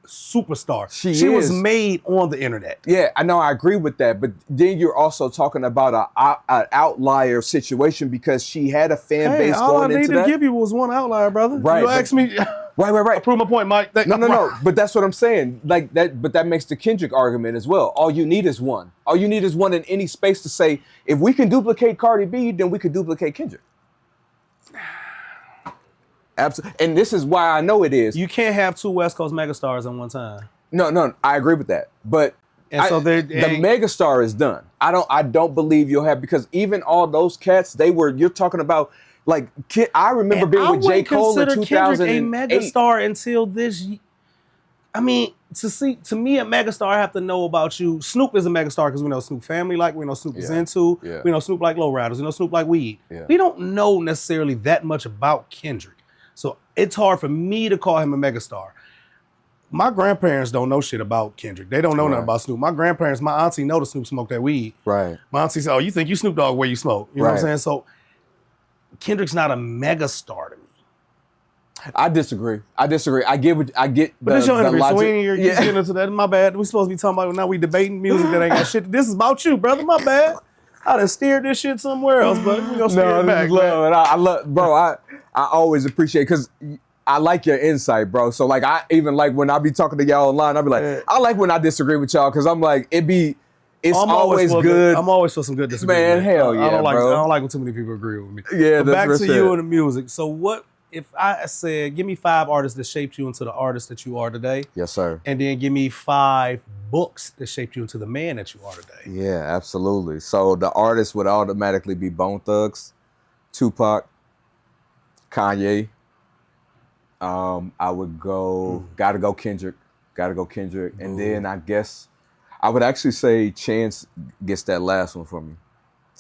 superstar. She was made on the internet. Yeah, I know. I agree with that. But then you're also talking about an outlier situation because she had a fan base going into that. All I needed to give you was one outlier, brother. Right. You asked me. Right. Prove my point, Mike. No. But that's what I'm saying. Like that. But that makes the Kendrick argument as well. All you need is one. All you need is one in any space to say, if we can duplicate Cardi B, then we could duplicate Kendrick. Absolutely. And this is why I know it is. You can't have two West Coast megastars at one time. No, I agree with that. But the megastar is done. I don't believe you'll have, because even all those cats, you're talking about, like, I remember being with J. Cole in 2008. A megastar until this. I mean, to me, a megastar, I have to know about you. Snoop is a megastar because we know Snoop family, like we know Snoop is into. Yeah. We know Snoop like lowriders. We know Snoop like weed. Yeah. We don't know necessarily that much about Kendrick. So it's hard for me to call him a megastar. My grandparents don't know shit about Kendrick. They don't know nothing about Snoop. My grandparents, my auntie know that Snoop smoked that weed. Right. My auntie said, oh, you think you Snoop Dogg where you smoke? You know what I'm saying? So Kendrick's not a megastar to me. I disagree. I get but this your interview, so you're getting into that. My bad. We supposed to be talking about, now we debating music that ain't got shit. This is about you, brother. My bad. I done steered this shit somewhere else, but we gonna steer it back. Love, and I love, bro. I always appreciate, because I like your insight, bro. So like, I even like when I be talking to y'all online, I be like, I like when I disagree with y'all, because I'm like, it's always good. I'm always for some good disagreement. Man, hell yeah, bro. I don't like when too many people agree with me. Yeah, but back to you and the music. So what if I said, give me 5 artists that shaped you into the artist that you are today? Yes, sir. And then give me 5 books that shaped you into the man that you are today. Yeah, absolutely. So the artist would automatically be Bone Thugs, Tupac, Kanye. I would go, gotta go Kendrick. And then I guess I would actually say Chance gets that last one for me.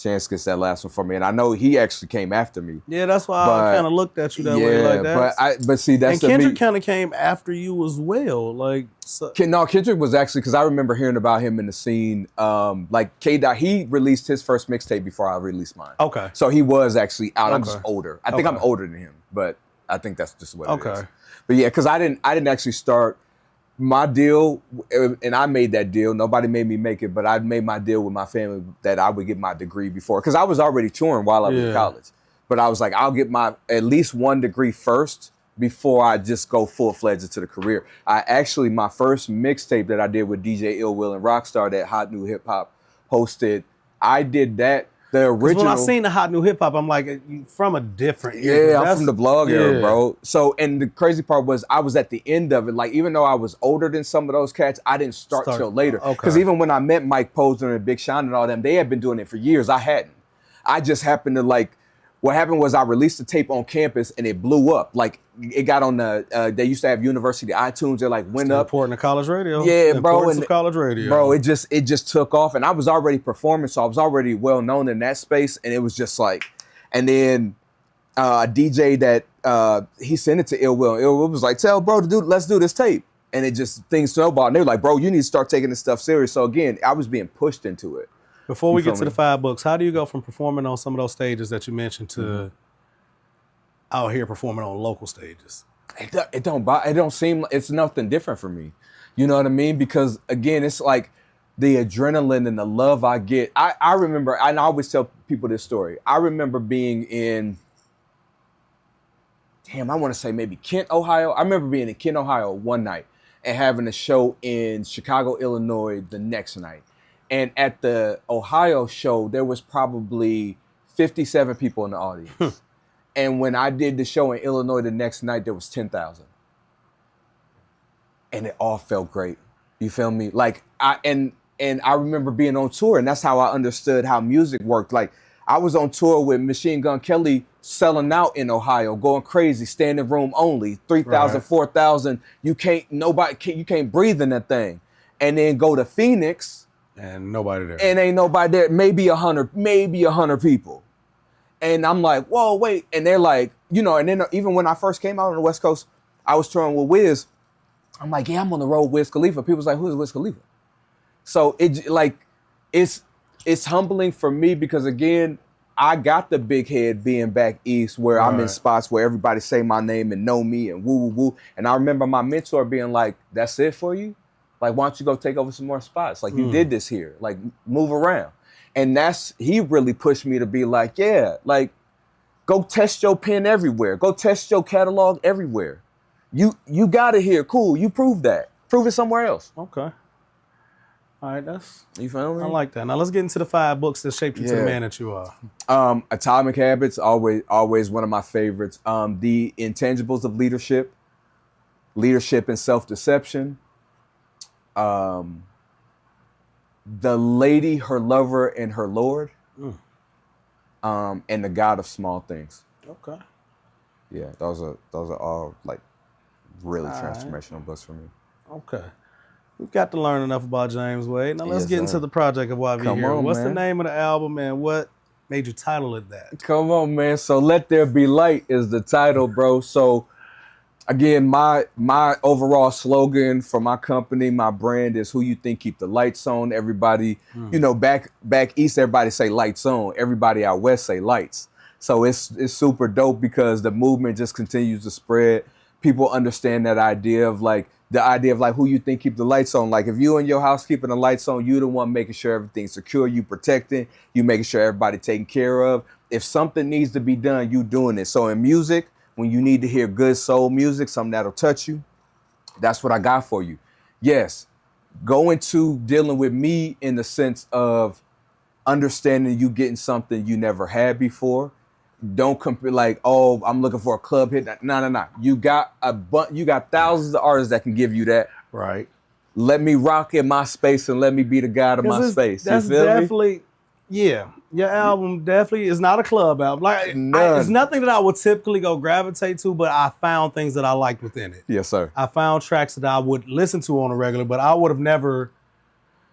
And I know he actually came after me. Yeah, that's why I kind of looked at you that way like that. But see, that's, and Kendrick kind of came after you as well. Like, so. No, Kendrick was actually, because I remember hearing about him in the scene. Like K-Dot, he released his first mixtape before I released mine. Okay. So he was actually out. I'm just older. I think I'm older than him, but I think that's just what it is. But yeah, because I didn't actually start my deal, and I made that deal. Nobody made me make it, but I made my deal with my family that I would get my degree before, because I was already touring while I was in college. But I was like, I'll get my at least 1 degree first before I just go full-fledged into the career. My first mixtape that I did with DJ Ill Will and Rockstar that Hot New Hip Hop hosted, I did that. The original. When I seen the Hot New Hip Hop, I'm like, from a different era. Yeah, I'm from the blog era, bro. So, and the crazy part was, I was at the end of it. Like, even though I was older than some of those cats, I didn't start till later. Because even when I met Mike Posner and Big Sean and all them, they had been doing it for years. I hadn't. I just happened to, like, what happened was I released the tape on campus and it blew up. Like, it got on the, they used to have university iTunes. It like went up. Important to college radio. Yeah, bro. And college radio. Bro, it just took off. And I was already performing, so I was already well known in that space. And it was just like, and then a DJ that, he sent it to Ill Will. Ill Will was like, tell bro to let's do this tape. And it just, things snowballed. And they were like, bro, you need to start taking this stuff serious. So again, I was being pushed into it. Before we get to the 5 books, how do you go from performing on some of those stages that you mentioned to out here performing on local stages? It don't seem, it's nothing different for me. You know what I mean? Because again, it's like the adrenaline and the love I get. I remember, and I always tell people this story. I remember being in, I want to say maybe Kent, Ohio. I remember being in Kent, Ohio one night and having a show in Chicago, Illinois the next night. And at the Ohio show, there was probably 57 people in the audience. And when I did the show in Illinois the next night, there was 10,000. And it all felt great. You feel me? Like, I remember being on tour, and that's how I understood how music worked. Like, I was on tour with Machine Gun Kelly, selling out in Ohio, going crazy, standing room only, 3,000, 4,000. You can't breathe in that thing. And then go to Phoenix. And nobody there. And ain't nobody there. Maybe 100 people. And I'm like, whoa, wait. And they're like, you know, and then even when I first came out on the West Coast, I was touring with Wiz. I'm like, yeah, I'm on the road with Wiz Khalifa. People's like, who's Wiz Khalifa? So it's humbling for me because, again, I got the big head being back east where I'm in spots where everybody say my name and know me and woo, woo, woo. And I remember my mentor being like, that's it for you? Like, why don't you go take over some more spots? Like, you did this here. Like, move around. And he really pushed me to be like, yeah, like, go test your pen everywhere. Go test your catalog everywhere. You got it here. Cool. You prove that. Prove it somewhere else. Okay. All right, you feel me? I like that. Now let's get into the 5 books that shaped you to the man that you are. Atomic Habits, always one of my favorites. The Intangibles of Leadership, Leadership and Self-Deception. The Lady, Her Lover, and Her Lord. And The God of Small Things. Okay. Yeah, those are all like really transformational books for me. Okay. We've got to learn enough about James Wade. Now let's get into the project of why we're here. What's the name of the album and what made you title it that? Come on, man. So Let There Be Light is the title, bro. So again, my overall slogan for my company, my brand is who you think keep the lights on. Everybody, back east, everybody say lights on. Everybody out west say lights. So it's super dope because the movement just continues to spread. People understand that idea of who you think keep the lights on. Like if you in your house keeping the lights on, you the one making sure everything's secure, you protecting, you making sure everybody taken care of. If something needs to be done, you doing it. So in music, when you need to hear good soul music, something that'll touch you, that's what I got for you. Yes, go into dealing with me in the sense of understanding you getting something you never had before. Don't compare like, oh, I'm looking for a club hit. No. You got thousands of artists that can give you that. Right. Let me rock in my space and let me be the god of my space. That's definitely, yeah. Your album definitely is not a club album. Like it's nothing that I would typically go gravitate to, but I found things that I liked within it. Yes, sir. I found tracks that I would listen to on a regular, but I would have never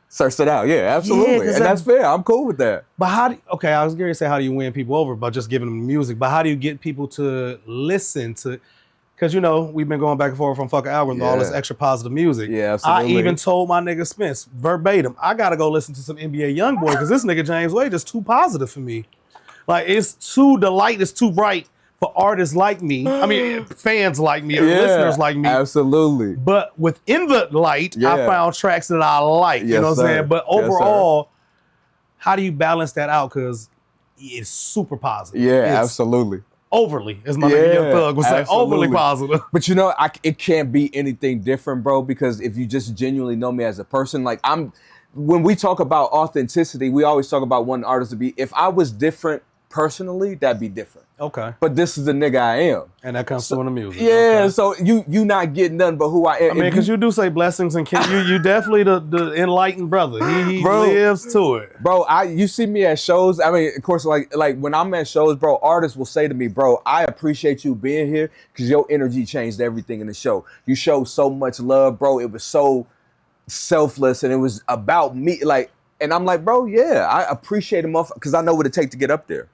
searched it out. Yeah, absolutely. And that's fair. I'm cool with that. But I was going to say, how do you win people over by just giving them music? But how do you get people to listen to, because we've been going back and forth from fucking algorithm, all this extra positive music. Yeah, absolutely. I even told my nigga Spence verbatim, I got to go listen to some NBA Youngboy because this nigga James Wade is too positive for me. Like it's too it's too bright for artists like me. I mean, fans like me, or listeners like me. Absolutely. But within the light, I found tracks that I like. You know what I'm saying? But overall, how do you balance that out? Because it's super positive. Yeah, absolutely. Overly, as my nigga Young Thug would say, overly positive. But it can't be anything different, bro, because if you just genuinely know me as a person, like when we talk about authenticity, we always talk about one artist to be, if I was different personally, that'd be different. Okay. But this is the nigga I am. And that comes through in the music. Yeah, okay. So you not getting nothing but who I am. I mean, because you do say blessings and you definitely the enlightened brother. He lives to it. Bro, you see me at shows. I mean, of course, like when I'm at shows, bro, artists will say to me, bro, I appreciate you being here because your energy changed everything in the show. You showed so much love, bro. It was so selfless and it was about me. And I'm like, bro, yeah, I appreciate him because I know what it takes to get up there.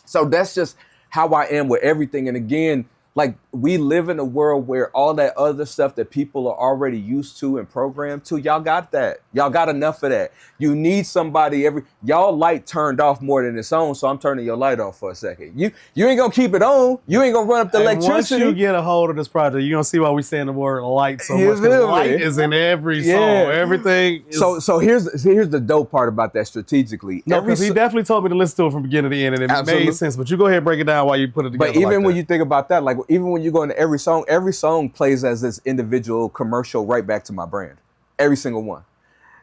So that's just how I am with everything. And again, like we live in a world where all that other stuff that people are already used to and programmed to, y'all got that. Y'all got enough of that. You need somebody y'all light turned off more than it's on, so I'm turning your light off for a second. You ain't gonna keep it on. You ain't gonna run up the electricity. Once you get a hold of this project, you're gonna see why we saying the word light so much. Light is in every song. Everything is... So here's the dope part about that strategically. No, because he definitely told me to listen to it from beginning to end, and it made sense. But you go ahead and break it down while you put it together. But even when you think about that, like even when you go into every song plays as this individual commercial right back to my brand. Every single one.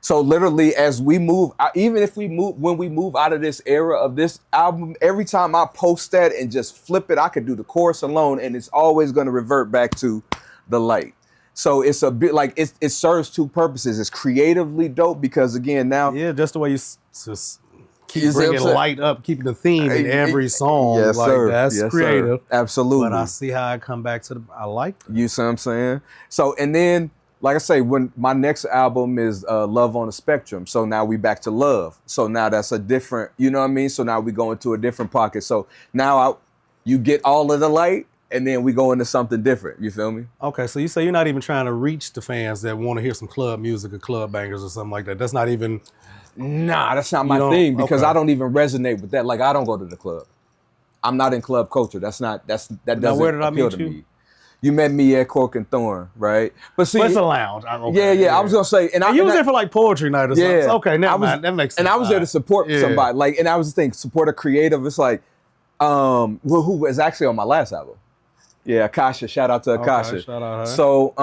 So literally as we move, when we move out of this era of this album, every time I post that and just flip it, I could do the chorus alone and it's always going to revert back to the light. So it's a bit like it serves two purposes. It's creatively dope because again now. Yeah, just the way you just keep bringing light up, keeping the theme in every song. Yes, like sir. That's yes, creative. Sir. Absolutely. But I see how I come back to I like that. You see what I'm saying? So, and then, like I say, when my next album is Love on the Spectrum. So now we back to love. So now that's a different, you know what I mean? So now we go into a different pocket. So now you get all of the light and then we go into something different. You feel me? Okay, so you say you're not even trying to reach the fans that want to hear some club music or club bangers or something like that. That's not even... Nah, that's not my thing because I don't even resonate with that. Like I don't go to the club. I'm not in club culture. That doesn't appeal to me. You met me at Cork and Thorn, right? But see, it's a lounge. Yeah. I was gonna say, and you was there for like poetry night or something. Yeah, okay, never mind. That makes sense. And I was there to support somebody. Like, and I was thinking, support a creative. It's like, who was actually on my last album. Yeah, Akasha. Shout out to Akasha. Okay, shout out her. So,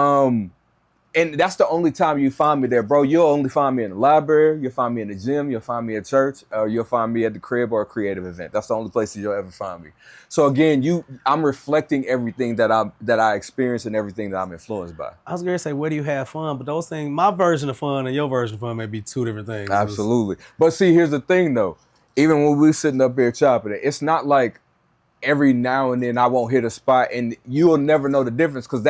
and that's the only time you find me there, bro. You'll only find me in the library, you'll find me in the gym, you'll find me at church, or you'll find me at the crib or a creative event. That's the only places you'll ever find me. So again, I'm reflecting everything that I experience and everything that I'm influenced by. I was gonna say, where do you have fun? But those things, my version of fun and your version of fun may be two different things. Absolutely. But see, here's the thing though. Even when we're sitting up here chopping it, it's not like every now and then I won't hit a spot and you'll never know the difference, because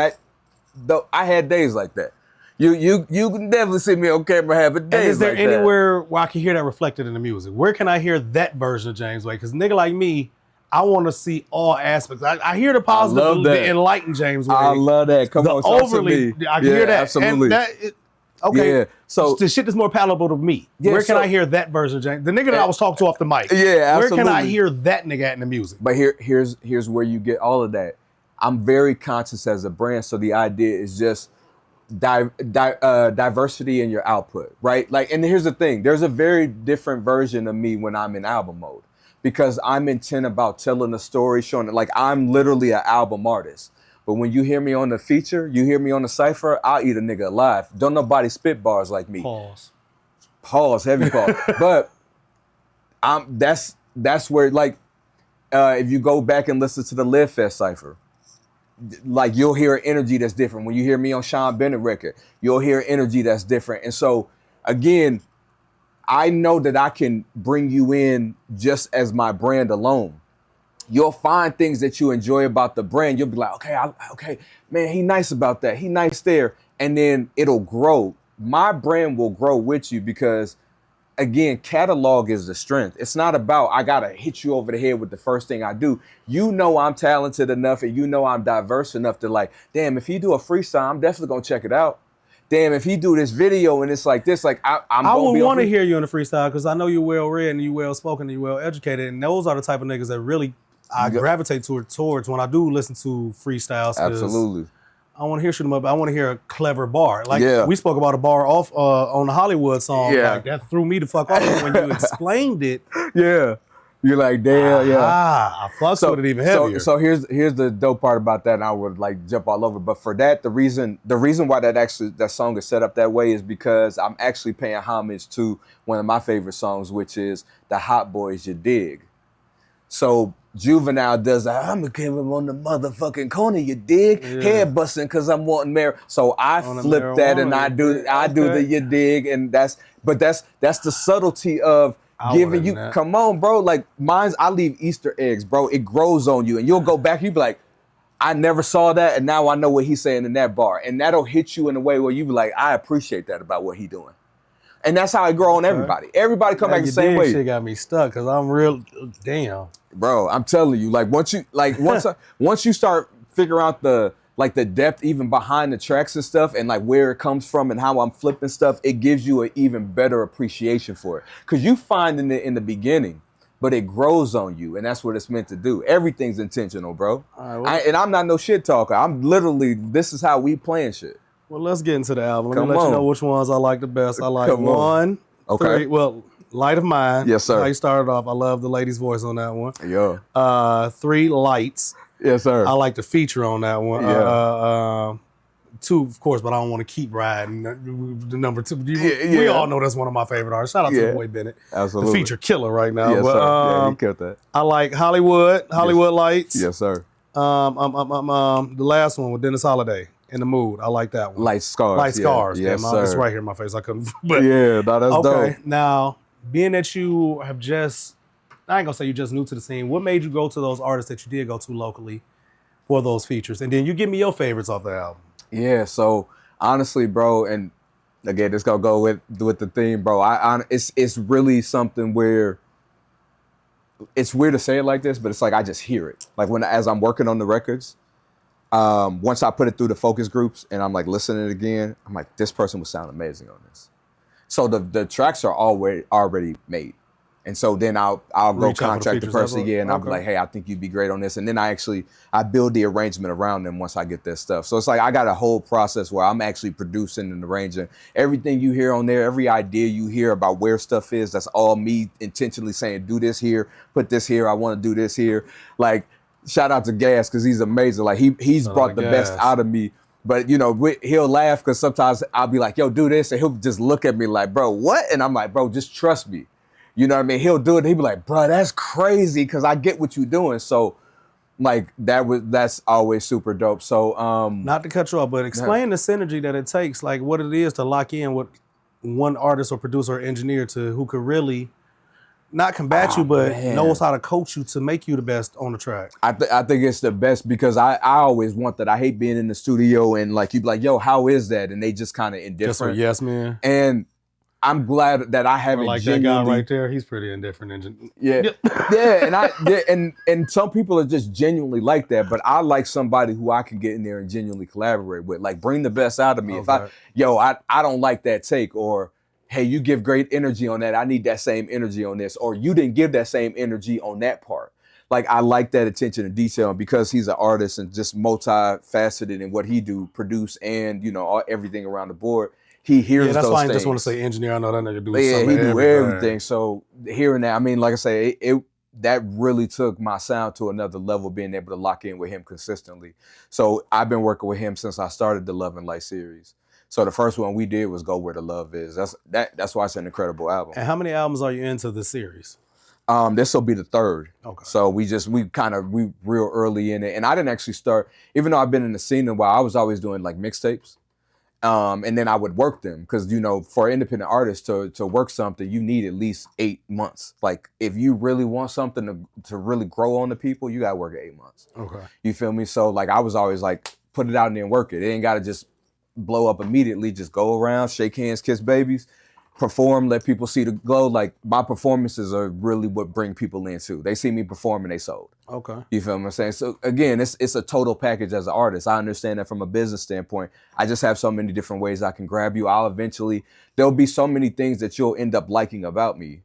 I had days like that. You can definitely see me on camera having days. And is there like anywhere where I can hear that reflected in the music? Where can I hear that version of James Wade? Because nigga like me, I want to see all aspects. I hear the positive, the enlightened James Wade. I love that. Come on, overly. I can hear that. Absolutely. And okay. Yeah. So the shit is more palatable to me. Yeah, where can I hear that version of James? The nigga that I was talking to off the mic. Yeah, absolutely. Where can I hear that nigga at in the music? But here's where you get all of that. I'm very conscious as a brand, so the idea is just diversity in your output, right? Like, and here's the thing, there's a very different version of me when I'm in album mode, because I'm intent about telling a story, showing it. Like, I'm literally an album artist. But when you hear me on the feature, you hear me on the cypher, I'll eat a nigga alive. Don't nobody spit bars like me. Pause, heavy pause. But that's where, like, if you go back and listen to the Live Fest cypher, like, you'll hear an energy that's different. When you hear me on Sean Bennett record, you'll hear energy that's different. And so, again, I know that I can bring you in just as my brand alone. You'll find things that you enjoy about the brand. You'll be like, okay, man, he nice about that. He nice there. And then it'll grow. My brand will grow with you because, again, catalog is the strength. It's not about, I got to hit you over the head with the first thing I do. You know I'm talented enough and you know I'm diverse enough to, like, damn, if he do a freestyle, I'm definitely going to check it out. Damn, if he do this video and it's like this, like, I would want to hear you in the freestyle, because I know you're well read and you're well spoken and you're well educated. And those are the type of niggas that really I gravitate towards when I do listen to freestyles. Absolutely. I want to hear shoot 'em up. I want to hear a clever bar. Like, we spoke about a bar off on the Hollywood song. Yeah. Like, that threw me the fuck off when you explained it. Yeah. You're like, damn, I fucks with it even heavier. So here's the dope part about that, and I would like jump all over. But for that, the reason why that song is set up that way is because I'm actually paying homage to one of my favorite songs, which is the Hot Boys You Dig. So Juvenile does that, I'm gonna give him on the motherfucking corner, you dig? Head busting cause I'm wanting marriage. So I flip that and I do the you dig, and that's the subtlety of giving you, come on, bro. Like, I leave Easter eggs, bro. It grows on you and you'll go back, you be like, I never saw that, and now I know what he's saying in that bar. And that'll hit you in a way where you be like, I appreciate that about what he doing. And that's how it grow on everybody. Everybody come back the same way. Shit got me stuck because I'm real, damn. Bro, I'm telling you, like, once you start figuring out the depth even behind the tracks and stuff, and like where it comes from and how I'm flipping stuff, it gives you an even better appreciation for it. Cause you find it in the beginning, but it grows on you, and that's what it's meant to do. Everything's intentional, bro. All right, and I'm not no shit talker. I'm literally, this is how we playing shit. Well, let's get into the album. Let me let you know which ones I like the best. I like 1, 3, well, Light of Mine. Yes, sir. How you started off. I love the lady's voice on that one. Yeah. 3, Lights. Yes, sir. I like the feature on that one. Yeah. 2, of course, but I don't want to keep riding. The number 2. We all know that's one of my favorite artists. Shout out to Boy Bennett. Absolutely. The feature killer right now. Yes, but, sir. Yeah, he killed that. I like Hollywood Lights. Yes, sir. The last one with Dennis Holiday. In the Mood. I like that one. Light Scars. Yes, sir. It's right here in my face. I couldn't. But, that's dope. Okay, now, being that you have just, I ain't gonna say you just new to the scene, what made you go to those artists that you did go to locally for those features? And then you give me your favorites off the album. Yeah, so honestly, bro, and again, this gonna go with the theme, bro. It's really something where it's weird to say it like this, but it's like I just hear it. Like as I'm working on the records, once I put it through the focus groups and I'm like listening again, I'm like, this person would sound amazing on this. So the tracks are already made. And so then I'll go contract the person, and I'll be like, hey, I think you'd be great on this. And then I build the arrangement around them once I get their stuff. So it's like I got a whole process where I'm actually producing and arranging. Everything you hear on there, every idea you hear about where stuff is, that's all me intentionally saying, do this here, put this here, I want to do this here. Like, shout out to Gas because he's amazing. Like he's brought the best out of me. But you know, he'll laugh because sometimes I'll be like, yo, do this. And he'll just look at me like, bro, what? And I'm like, bro, just trust me. You know what I mean? He'll do it. He'll be like, bro, that's crazy because I get what you're doing. So like that's always super dope. So not to cut you off, but explain the synergy that it takes, like what it is to lock in with one artist or producer or engineer who could really not combat you, but knows how to coach you to make you the best on the track. I think it's the best because I always want that. I hate being in the studio and like you'd be like, yo, how is that? And they just kind of indifferent. Just yes, man. And I'm glad that I haven't like genuinely. That guy right there, he's pretty indifferent. Yeah, and some people are just genuinely like that. But I like somebody who I can get in there and genuinely collaborate with. Like bring the best out of me. Okay. If I don't like that take, or hey, you give great energy on that. I need that same energy on this, or you didn't give that same energy on that part. Like I like that attention to detail, and because he's an artist and just multifaceted in what he do, produce and everything around the board. He hears that's those why things. I just want to say engineer. I know that nigga do he do everything. So hearing that, I mean, like I say, that really took my sound to another level, being able to lock in with him consistently. So I've been working with him since I started the Love and Light series. So the first one we did was Go Where the Love Is. That's why it's an incredible album. And how many albums are you into the series? This will be the third. Okay. So we real early in it. And I didn't actually start, even though I've been in the scene a while, I was always doing like mixtapes. And then I would work them because, for an independent artist to work something, you need at least 8 months. Like if you really want something to really grow on the people, you got to work 8 months. Okay. You feel me? So like I was always like, put it out and then work it. It ain't got to just blow up immediately. Just go around, shake hands, kiss babies, perform, let people see the glow. Like my performances are really what bring people in too. They see me perform and they sold. Okay. You feel what I'm saying? So again, it's a total package as an artist. I understand that from a business standpoint. I just have so many different ways I can grab you. There'll be so many things that you'll end up liking about me.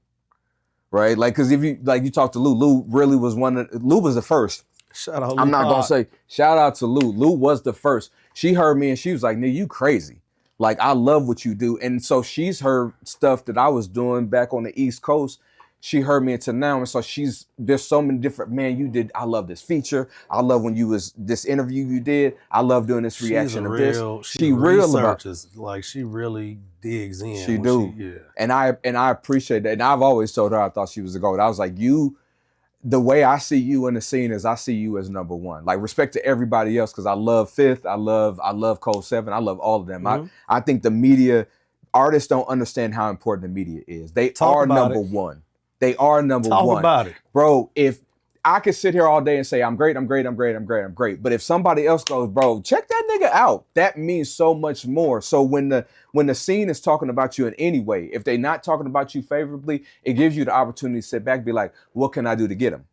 Right? Like, cause if you talk to Lou really was Lou was the first. Shout out Lou. I'm not gonna say shout out to Lou. Lou was the first. She heard me and she was like, nigga, you crazy. Like, I love what you do. And so she's heard stuff that I was doing back on the East Coast. She heard me into now. And so there's so many different, I love this feature. I love when this interview you did. I love doing this reaction of this. She researches, like she really digs in. She do. And I appreciate that. And I've always told her I thought she was the GOAT. I was like, the way I see you in the scene is I see you as number one. Like respect to everybody else because I love Fifth, I love Code 7, I love all of them. Mm-hmm. I think the media, artists don't understand how important the media is. They are number one. They are number one. Talk about it. Bro, if I could sit here all day and say, I'm great. But if somebody else goes, bro, check that nigga out. That means so much more. So when the scene is talking about you in any way, if they're not talking about you favorably, it gives you the opportunity to sit back and be like, what can I do to get them?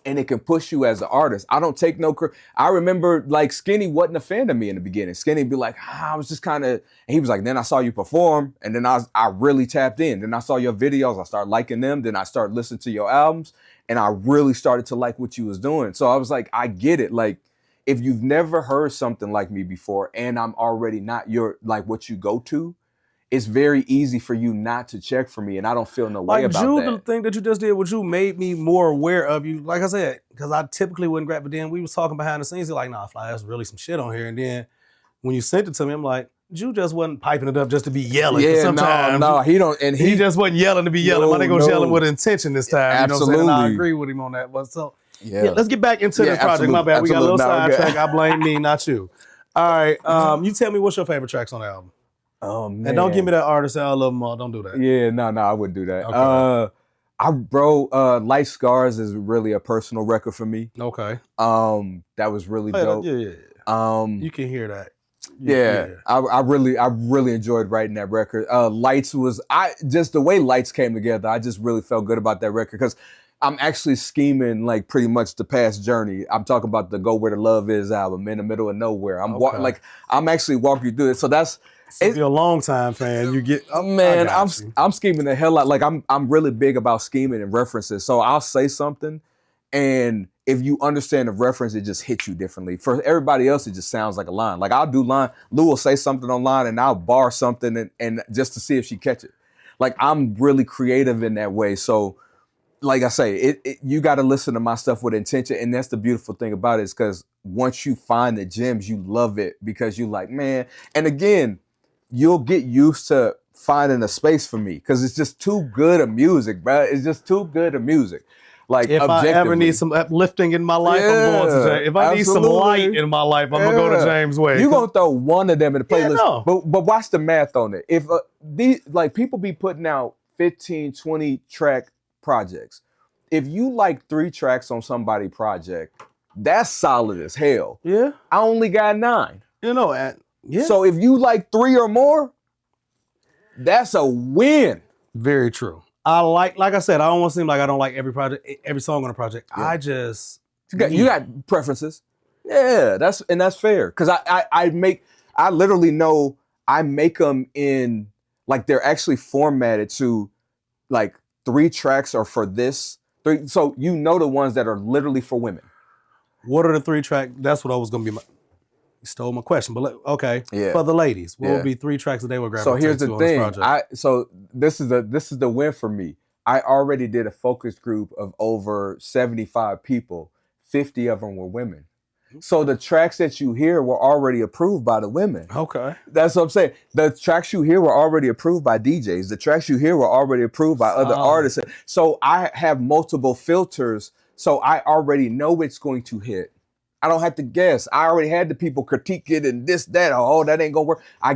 And it can push you as an artist. I don't take no credit. I remember like Skinny wasn't a fan of me in the beginning. Skinny would be like, I was just kind of, and he was like, then I saw you perform and then I really tapped in. Then I saw your videos. I started liking them. Then I started listening to your albums and I really started to like what you was doing. So I was like, I get it. Like if you've never heard something like me before and I'm already not what you go to, it's very easy for you not to check for me, and I don't feel no way about that. The thing that you just did with you made me more aware of you. Like I said, because I typically wouldn't grab it. Then we was talking behind the scenes. You're like, nah, Fly, there's really some shit on here. And then when you sent it to me, I'm like, Ju just wasn't piping it up just to be yelling. Yeah, sometimes no, he don't. And he just wasn't yelling to be yelling. My nigga was yelling with intention this time. Absolutely. You know what I'm saying? And I agree with him on that. But so, let's get back into this project. Absolutely. My bad. We got a little sidetrack. I blame me, not you. All right. You tell me what's your favorite tracks on the album. Oh man! And don't give me that artist. I love them all. Don't do that. Yeah, no, I wouldn't do that. Okay. Light Scars is really a personal record for me. Okay. That was really dope. Yeah. You can hear that. I really enjoyed writing that record. Lights was just the way Lights came together. I just really felt good about that record because I'm actually scheming like pretty much the past journey. I'm talking about the Go Where the Love Is album, In the Middle of Nowhere. I'm actually walking you through it. So that's. So if you're a long time fan, you get I'm scheming the hell out. Like I'm really big about scheming and references. So I'll say something, and if you understand the reference, it just hits you differently. For everybody else, it just sounds like a line. Like I'll do line. Lou will say something online, and I'll bar something, and just to see if she catch it. Like I'm really creative in that way. So like I say, you got to listen to my stuff with intention, and that's the beautiful thing about it, is because once you find the gems, you love it because you like, man. And again, you'll get used to finding a space for me because it's just too good of music, bro. It's just too good of music. Like, if I ever need some uplifting in my life, I'm going to James. If I need some light in my life, I'm gonna go to James Way. You're gonna throw one of them in the playlist. Yeah, no. But watch the math on it. If these, like, people be putting out 15, 20 track projects. If you like 3 tracks on somebody's project, that's solid as hell. Yeah. I only got 9. You know, yeah. So if you like 3 or more, that's a win. Very true. I like I said, I don't want to seem like I don't like every song on a project. Yeah. I just you got preferences. Yeah, that's fair. Cause I literally know I make them in, like, they're actually formatted to, like, 3 tracks are for this. 3, so you know the ones that are literally for women. What are the 3 tracks? That's what I was gonna be. You stole my question, but okay. Yeah. For the ladies, what would be 3 tracks that they would grab? So here's the thing. So this is the win for me. I already did a focus group of over 75 people. 50 of them were women. So the tracks that you hear were already approved by the women. Okay. That's what I'm saying. The tracks you hear were already approved by DJs. The tracks you hear were already approved by other artists. So I have multiple filters. So I already know it's going to hit. I don't have to guess. I already had the people critique it and this, that. Oh, that ain't gonna work. I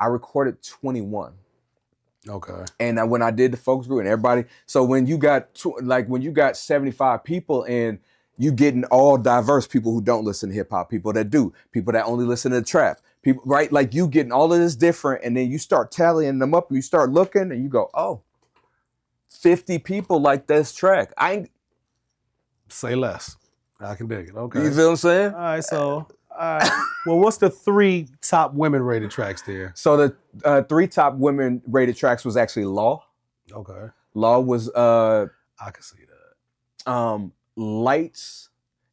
recorded 21. Okay. And when I did the focus group and everybody, so when you got 75 people and you getting all diverse, people who don't listen to hip hop, people that do, people that only listen to trap, people, right? Like, you getting all of this different, and then you start tallying them up and you start looking and you go, oh, 50 people like this track. I ain't say less. I can dig it. Okay. You feel what I'm saying? All right, so well, what's the 3 top women rated tracks there? So the 3 top women rated tracks was actually Law. Okay. Law was I can see that. Lights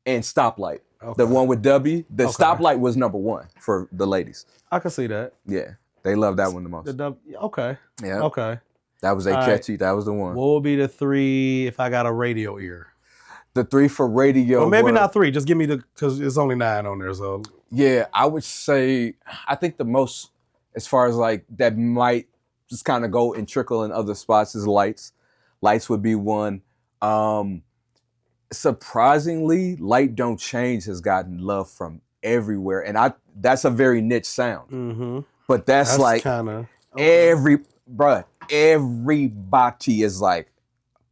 and Stoplight. Okay. The one with W. The Stoplight was number 1 for the ladies. I can see that. Yeah. They love that one the most. The W. Okay. Yeah. Okay. That was catchy. Right. That was the one. What would be the 3 if I got a radio ear? The 3 for radio. Or maybe not 3. Just give me because it's only 9 on there. So yeah, I would say, I think the most, as far as like that might just kind of go and trickle in other spots, is Lights. Lights would be 1. Surprisingly, Light Don't Change has gotten love from everywhere, and that's a very niche sound. Mm-hmm. But that's like kinda, everybody is like,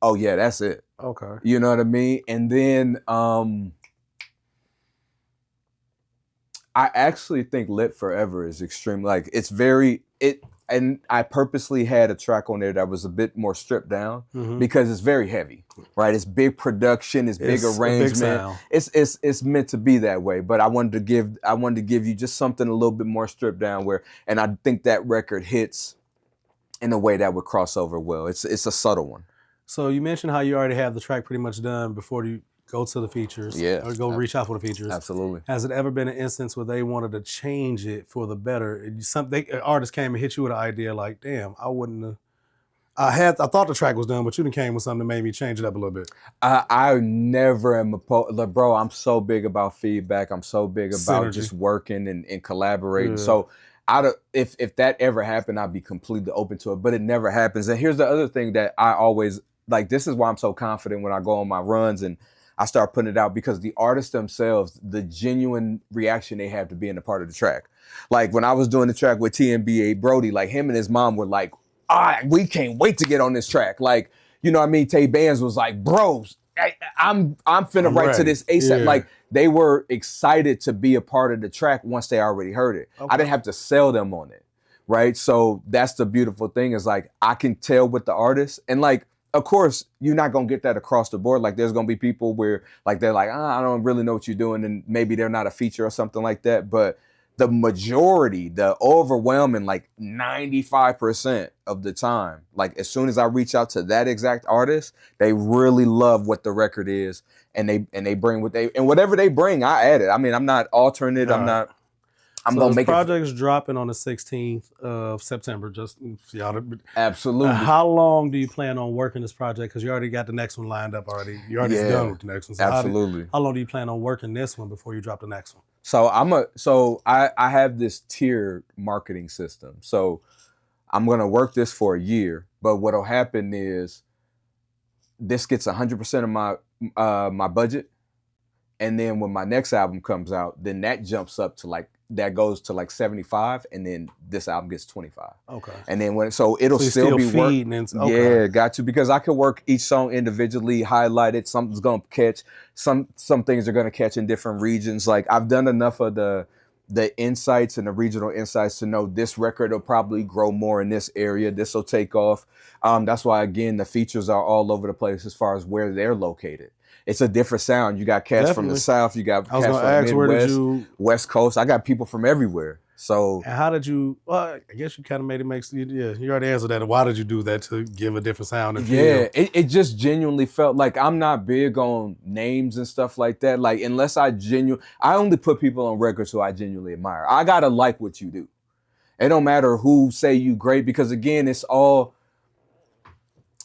oh yeah, that's it. Okay. You know what I mean? And then I actually think Lit Forever is extreme. Like, and I purposely had a track on there that was a bit more stripped down because it's very heavy, right? It's big production, it's big arrangement. It's meant to be that way. But I wanted to give you just something a little bit more stripped down and I think that record hits in a way that would cross over well. It's a subtle one. So you mentioned how you already have the track pretty much done before you go to the features. Yeah. Or go reach out for the features. Absolutely. Has it ever been an instance where they wanted to change it for the better? An artist came and hit you with an idea like, damn, I wouldn't have. I thought the track was done, but you done came with something that made me change it up a little bit. I never am like, bro, I'm so big about feedback. I'm so big about just working and collaborating. Yeah. So if that ever happened, I'd be completely open to it, but it never happens. And here's the other thing that I always, like, this is why I'm so confident when I go on my runs and I start putting it out, because the artists themselves, the genuine reaction they have to being a part of the track. Like, when I was doing the track with TNBA Brody, like, him and his mom were like, we can't wait to get on this track. Like, you know what I mean? Tay Bands was like, bros, I'm finna write to this ASAP. Yeah. Like, they were excited to be a part of the track once they already heard it. Okay. I didn't have to sell them on it, right? So that's the beautiful thing, is like, I can tell with the artist, and like, of course, you're not going to get that across the board. Like, there's going to be people where, like, they're like, I don't really know what you're doing, and maybe they're not a feature or something like that. But the majority, the overwhelming, like 95% of the time, like, as soon as I reach out to that exact artist, they really love what the record is, and they bring whatever they bring, I add it. I mean, I'm not altering it. I'm not. I'm so gonna this make project's dropping on the 16th of September. Just for y'all to, absolutely. how long do you plan on working this project? Because you already got the next one lined up already. You already done with the next one. So absolutely. How long do you plan on working this one before you drop the next one? So I have this tiered marketing system. So I'm gonna work this for a year, but what'll happen is this gets 100% of my budget, and then when my next album comes out, then that jumps up to that goes to 75, and then this album gets 25. Okay. And then it'll still be working. Okay. Yeah, got you, because I could work each song individually, highlight it. Something's gonna catch. Some things are gonna catch in different regions. Like I've done enough of the insights and the regional insights to know this record will probably grow more in this area. This will take off. That's why, again, the features are all over the place as far as where they're located. It's a different sound. You got cats from the South. You got cats from the Midwest, West Coast. I got people from everywhere. So and how did you, well, I guess you kind of made it make sense. Yeah, you already answered that. Why did you do that? To give a different sound and feel? Yeah, it just genuinely felt like I'm not big on names and stuff like that. Like, unless I only put people on records who I genuinely admire. I gotta like what you do. It don't matter who say you great, because again, it's all,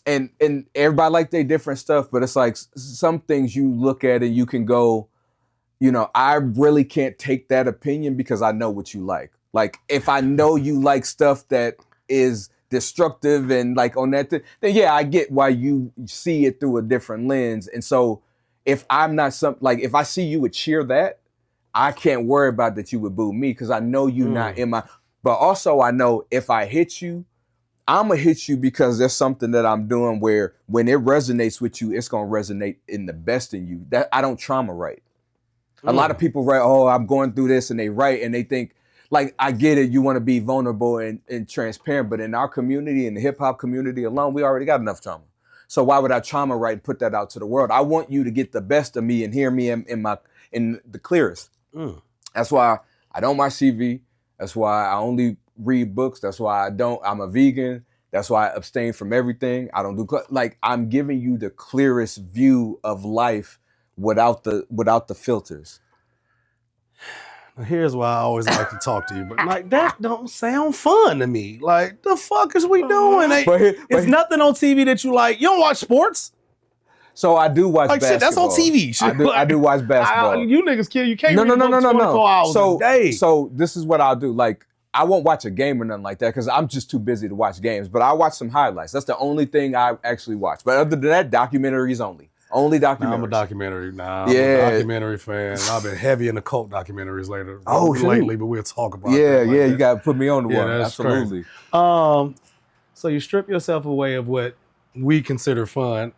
and everybody like their different stuff, but it's like some things you look at and you can go, I really can't take that opinion because I know what you like. Like, if I know you like stuff that is destructive and like on that, then yeah, I get why you see it through a different lens. And so if I'm not if I see you would cheer that, I can't worry about that you would boo me, because I know you not in my, but also I know if I hit you, I'm gonna hit you because there's something that I'm doing where when it resonates with you, it's gonna resonate in the best in you. That I don't trauma write. A lot of people write, oh, I'm going through this, and they write and they think, like, I get it, you want to be vulnerable and transparent, but in our community, in the hip hop community alone, we already got enough trauma. So why would I trauma write and put that out to the world? I want you to get the best of me and hear me in the clearest. That's why I don't watch TV. That's why I only read books. That's why I'm a vegan. That's why I abstain from everything. I don't do, I'm giving you the clearest view of life without the filters. Here's why I always like to talk to you, but like that don't sound fun to me. Like, the fuck is we doing? It's nothing on TV that you like. You don't watch sports? So I do watch basketball. Shit, that's on TV. Shit. I do watch basketball. You niggas kill. You can't read a book 24 hours a day. So this is what I'll do. Like, I won't watch a game or nothing like that because I'm just too busy to watch games. But I watch some highlights. That's the only thing I actually watch. But other than that, documentaries only. Only documentaries. I'm a documentary. I'm a documentary fan. I've been heavy in the cult documentaries lately, but we'll talk about that. Yeah, you got to put me on the one. Absolutely. So you strip yourself away of what we consider fun.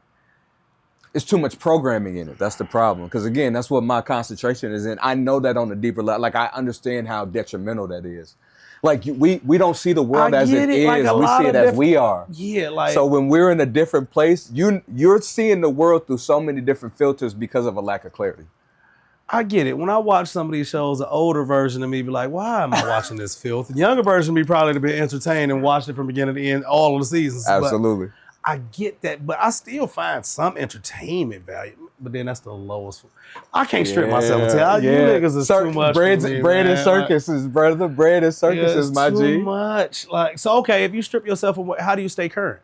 It's too much programming in it. That's the problem. Because again, that's what my concentration is in. I know that on a deeper level. Like, I understand how detrimental that is. Like, we don't see the world as it is. Like, we see it as we are. Yeah, like. So when we're in a different place, you're seeing the world through so many different filters because of a lack of clarity. I get it. When I watch some of these shows, the older version of me be like, why am I watching this filth? The younger version of me probably to be entertained and watch it from beginning to end, all of the seasons. Absolutely. But I get that, but I still find some entertainment value. But then that's the lowest. I can't strip myself and tell you niggas is too much. Bread and circuses, brother. Bread and circuses, my G. Too much. Like, so okay, if you strip yourself away, how do you stay current?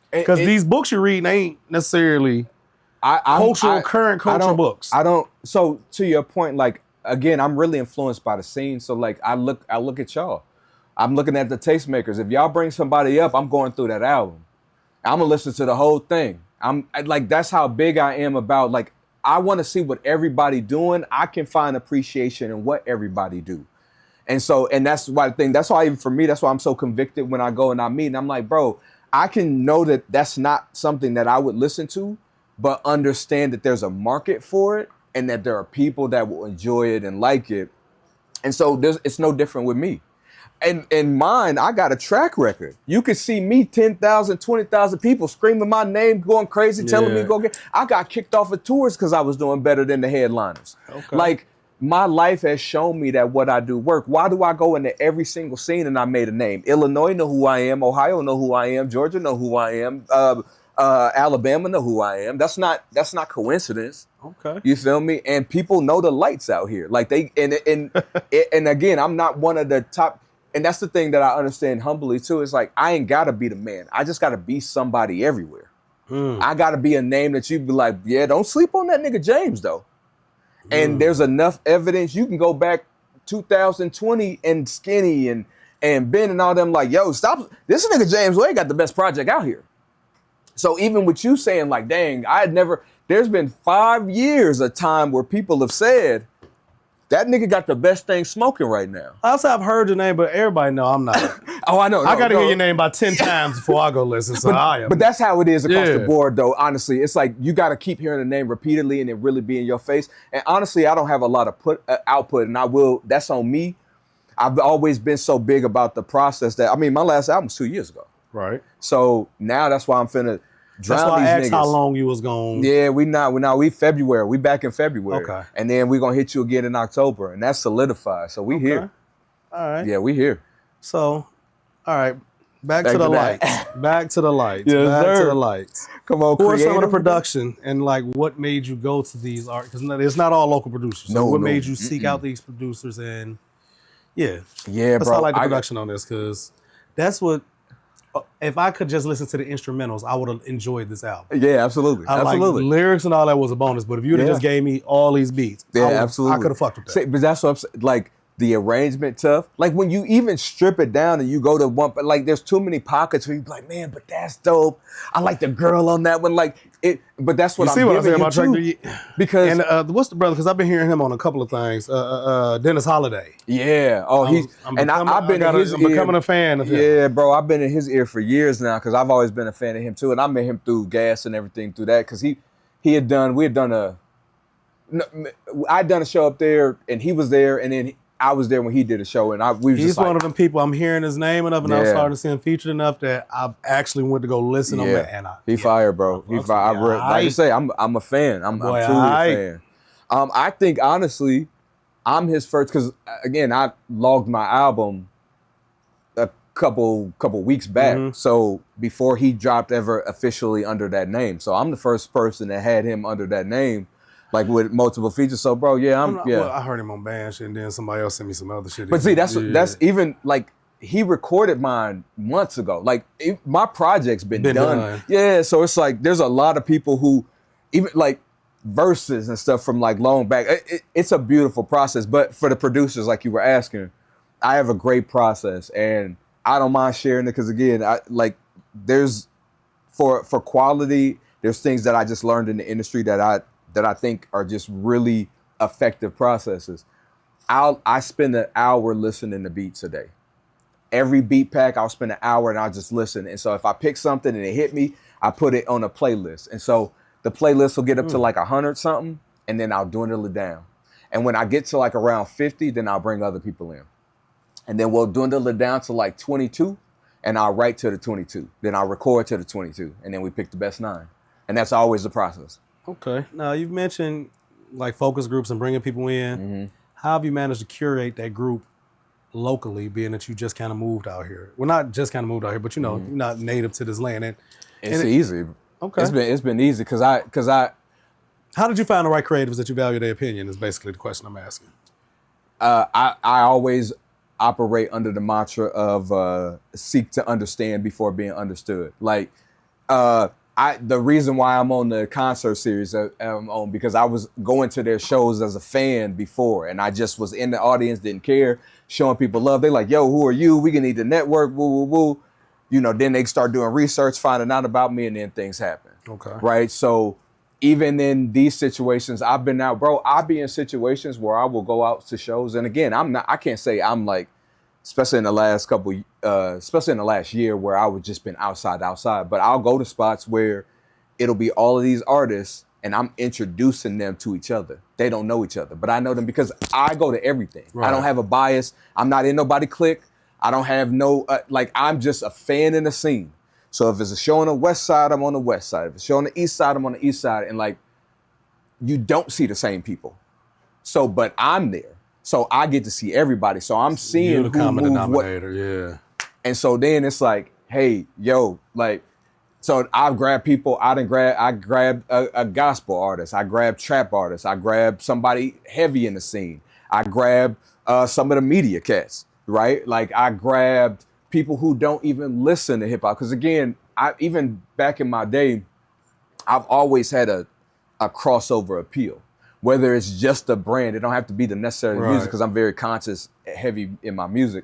Because these books you're reading ain't necessarily current cultural books. I don't. So to your point, like, again, I'm really influenced by the scene. So like, I look at y'all. I'm looking at the tastemakers. If y'all bring somebody up, I'm going through that album. I'm gonna listen to the whole thing. I'm like, that's how big I am about, like, I want to see what everybody doing. I can find appreciation in what everybody do. And so, and that's why even for me, that's why I'm so convicted when I go and I meet, and I'm like, bro, I can know that that's not something that I would listen to, but understand that there's a market for it and that there are people that will enjoy it and like it. And so it's no different with me. And in mine, I got a track record. You could see me, 10,000, 20,000 people screaming my name, going crazy, telling me to go get. I got kicked off of tours because I was doing better than the headliners. Okay. Like, my life has shown me that what I do work. Why do I go into every single scene and I made a name? Illinois know who I am. Ohio know who I am. Georgia know who I am. Alabama know who I am. That's not coincidence. Okay. You feel me? And people know the lights out here. Like they and again, I'm not one of the top. And that's the thing that I understand humbly too. Is like I ain't gotta be the man. I just gotta be somebody everywhere. I gotta be a name that you be like, yeah, don't sleep on that nigga James though. And there's enough evidence. You can go back 2020 and Skinny and Ben and all them like, yo, stop. This nigga James Wade got the best project out here. So even with you saying like, dang, there's been 5 years of time where people have said, that nigga got the best thing smoking right now. I've heard your name, but everybody know I'm not. Oh, I know. I got to hear your name about 10 times before I go listen. So I am. But that's how it is across the board, though. Honestly, it's like you got to keep hearing the name repeatedly and it really be in your face. And honestly, I don't have a lot of output, and I will. That's on me. I've always been so big about the process that my last album was 2 years ago. Right. So now that's why I'm finna. That's why I asked how long you was gone. Yeah, we February. We back in February. Okay. And then we're gonna hit you again in October. And that's solidified. So we here. All right. Yeah, we here. So, all right. Back to the lights. Back to the lights. Yes, back sir. to the lights. Come on, who are some of the production and like what made you go to these art? Because it's not all local producers. So what made you seek out these producers and Yeah, let's bro. highlight the production on this because that's what. If I could just listen to the instrumentals, I would have enjoyed this album. Yeah, absolutely. Absolutely. Like, lyrics and all that was a bonus, but if you'd have just gave me all these beats, absolutely. I could have fucked with that. See, but that's what I'm saying. Like the arrangement tough. Like when you even strip it down and you go to one, but like there's too many pockets where you be like, man, but that's dope. I like the girl on that one. Like it, but that's what you I'm see what I'm saying giving about Track you too. Because and what's the brother? Because I've been hearing him on a couple of things. Dennis Holiday. Yeah. Oh, I've been in his ear. I'm becoming a fan of him. Yeah, bro. I've been in his ear for years now because I've always been a fan of him too, and I met him through Gas and everything through that because I'd done a show up there and he was there, and then I was there when he did a show, and he's one of them people. I'm hearing his name enough, and I'm starting to see him featured enough that I've actually went to go listen to him. And he fired, bro. He fired. Like I say, I'm a fan. I'm truly a fan. I think honestly, I'm his first because again, I logged my album a couple weeks back, so before he dropped ever officially under that name. So I'm the first person that had him under that name. Like with multiple features, so bro, Well, I heard him on band shit, and then somebody else sent me some other shit. But see, that's even like he recorded mine months ago. Like my project's been done. Yeah, so it's like there's a lot of people who even like verses and stuff from like long back. It's a beautiful process. But for the producers, like you were asking, I have a great process, and I don't mind sharing it because again, there's for quality, there's things that I just learned in the industry that I think are just really effective processes. I spend an hour listening to beats a day. Every beat pack, I'll spend an hour and I'll just listen. And so if I pick something and it hit me, I put it on a playlist. And so the playlist will get up to like 100 something, and then I'll dwindle it down. And when I get to like around 50, then I'll bring other people in. And then we'll dwindle it down to like 22, and I'll write to the 22. Then I'll record to the 22, and then we pick the best 9. And that's always the process. Okay. Now, you've mentioned like focus groups and bringing people in. How have you managed to curate that group locally, being that you just kind of moved out here? Well, not just kind of moved out here, but you're not native to this land. It's easy. Okay. It's been easy because I. How did you find the right creatives that you value their opinion is basically the question I'm asking. I always operate under the mantra of seek to understand before being understood. Like, the reason why I'm on the concert series I'm on because I was going to their shows as a fan before, and I just was in the audience, didn't care, showing people love. They like, yo, who are you? We can need to network, woo, woo, woo. You know, then they start doing research, finding out about me, and then things happen. Okay. Right? So even in these situations, I've been out, bro, I'll be in situations where I will go out to shows. And again, I can't say I'm like, especially in the last year where I would just been outside, but I'll go to spots where it'll be all of these artists and I'm introducing them to each other. They don't know each other, but I know them because I go to everything. Right. I don't have a bias. I'm not in nobody clique. I don't have no, I'm just a fan in the scene. So if it's a show on the west side, I'm on the west side. If it's a show on the east side, I'm on the east side. And like, you don't see the same people. So, but I'm there. So I get to see everybody. So I'm seeing you're the common denominator, yeah. And so then it's like, hey, yo, like, So I grabbed people. I grabbed a gospel artist. I grabbed trap artists. I grabbed somebody heavy in the scene. I grabbed some of the media cats, right? Like I grabbed people who don't even listen to hip hop. Because again, even back in my day, I've always had a crossover appeal. Whether it's just a brand, it don't have to be the necessary music because I'm very conscious, heavy in my music.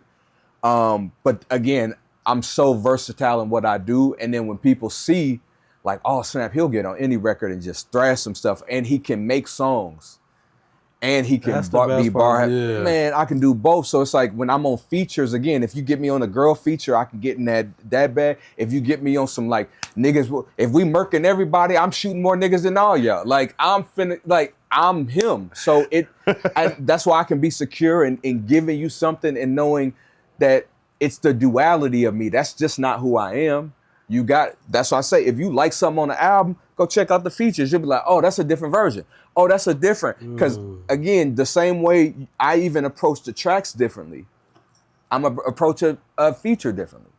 But again, I'm so versatile in what I do. And then when people see like, oh snap, he'll get on any record and just thrash some stuff and he can make songs and he can be bar. Yeah. Man, I can do both. So it's like when I'm on features, again, if you get me on a girl feature, I can get in that bag. If you get me on some like niggas, if we murking everybody, I'm shooting more niggas than all y'all. Like I'm him. So that's why I can be secure in giving you something and knowing that it's the duality of me. That's just not who I am. That's why I say, if you like something on the album, go check out the features. You'll be like, oh, that's a different version. Oh, that's a different. Because again, the same way I even approach the tracks differently, I'm approach a feature differently.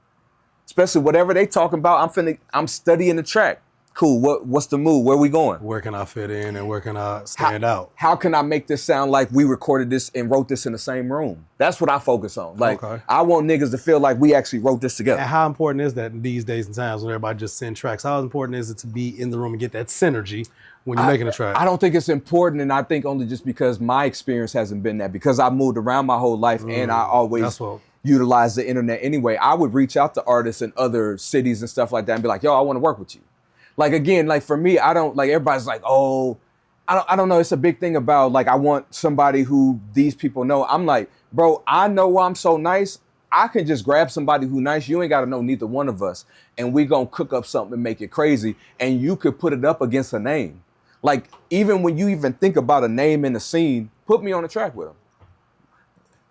Especially whatever they talking about, I'm studying the track. Cool, what's the move? Where we going? Where can I fit in and where can I stand out? How can I make this sound like we recorded this and wrote this in the same room? That's what I focus on. Like, I want niggas to feel like we actually wrote this together. And how important is that in these days and times when everybody just send tracks? How important is it to be in the room and get that synergy when you're making a track? I don't think it's important, and I think only just because my experience hasn't been that. Because I moved around my whole life and I always utilize the internet anyway. I would reach out to artists in other cities and stuff like that and be like, yo, I want to work with you. Like, again, like for me, I don't, like everybody's like, oh, I don't know. It's a big thing about like, I want somebody who these people know. I'm like, bro, I know I'm so nice. I can just grab somebody who nice. You ain't got to know neither one of us. And we going to cook up something and make it crazy. And you could put it up against a name. Like, even when you even think about a name in the scene, put me on the track with them.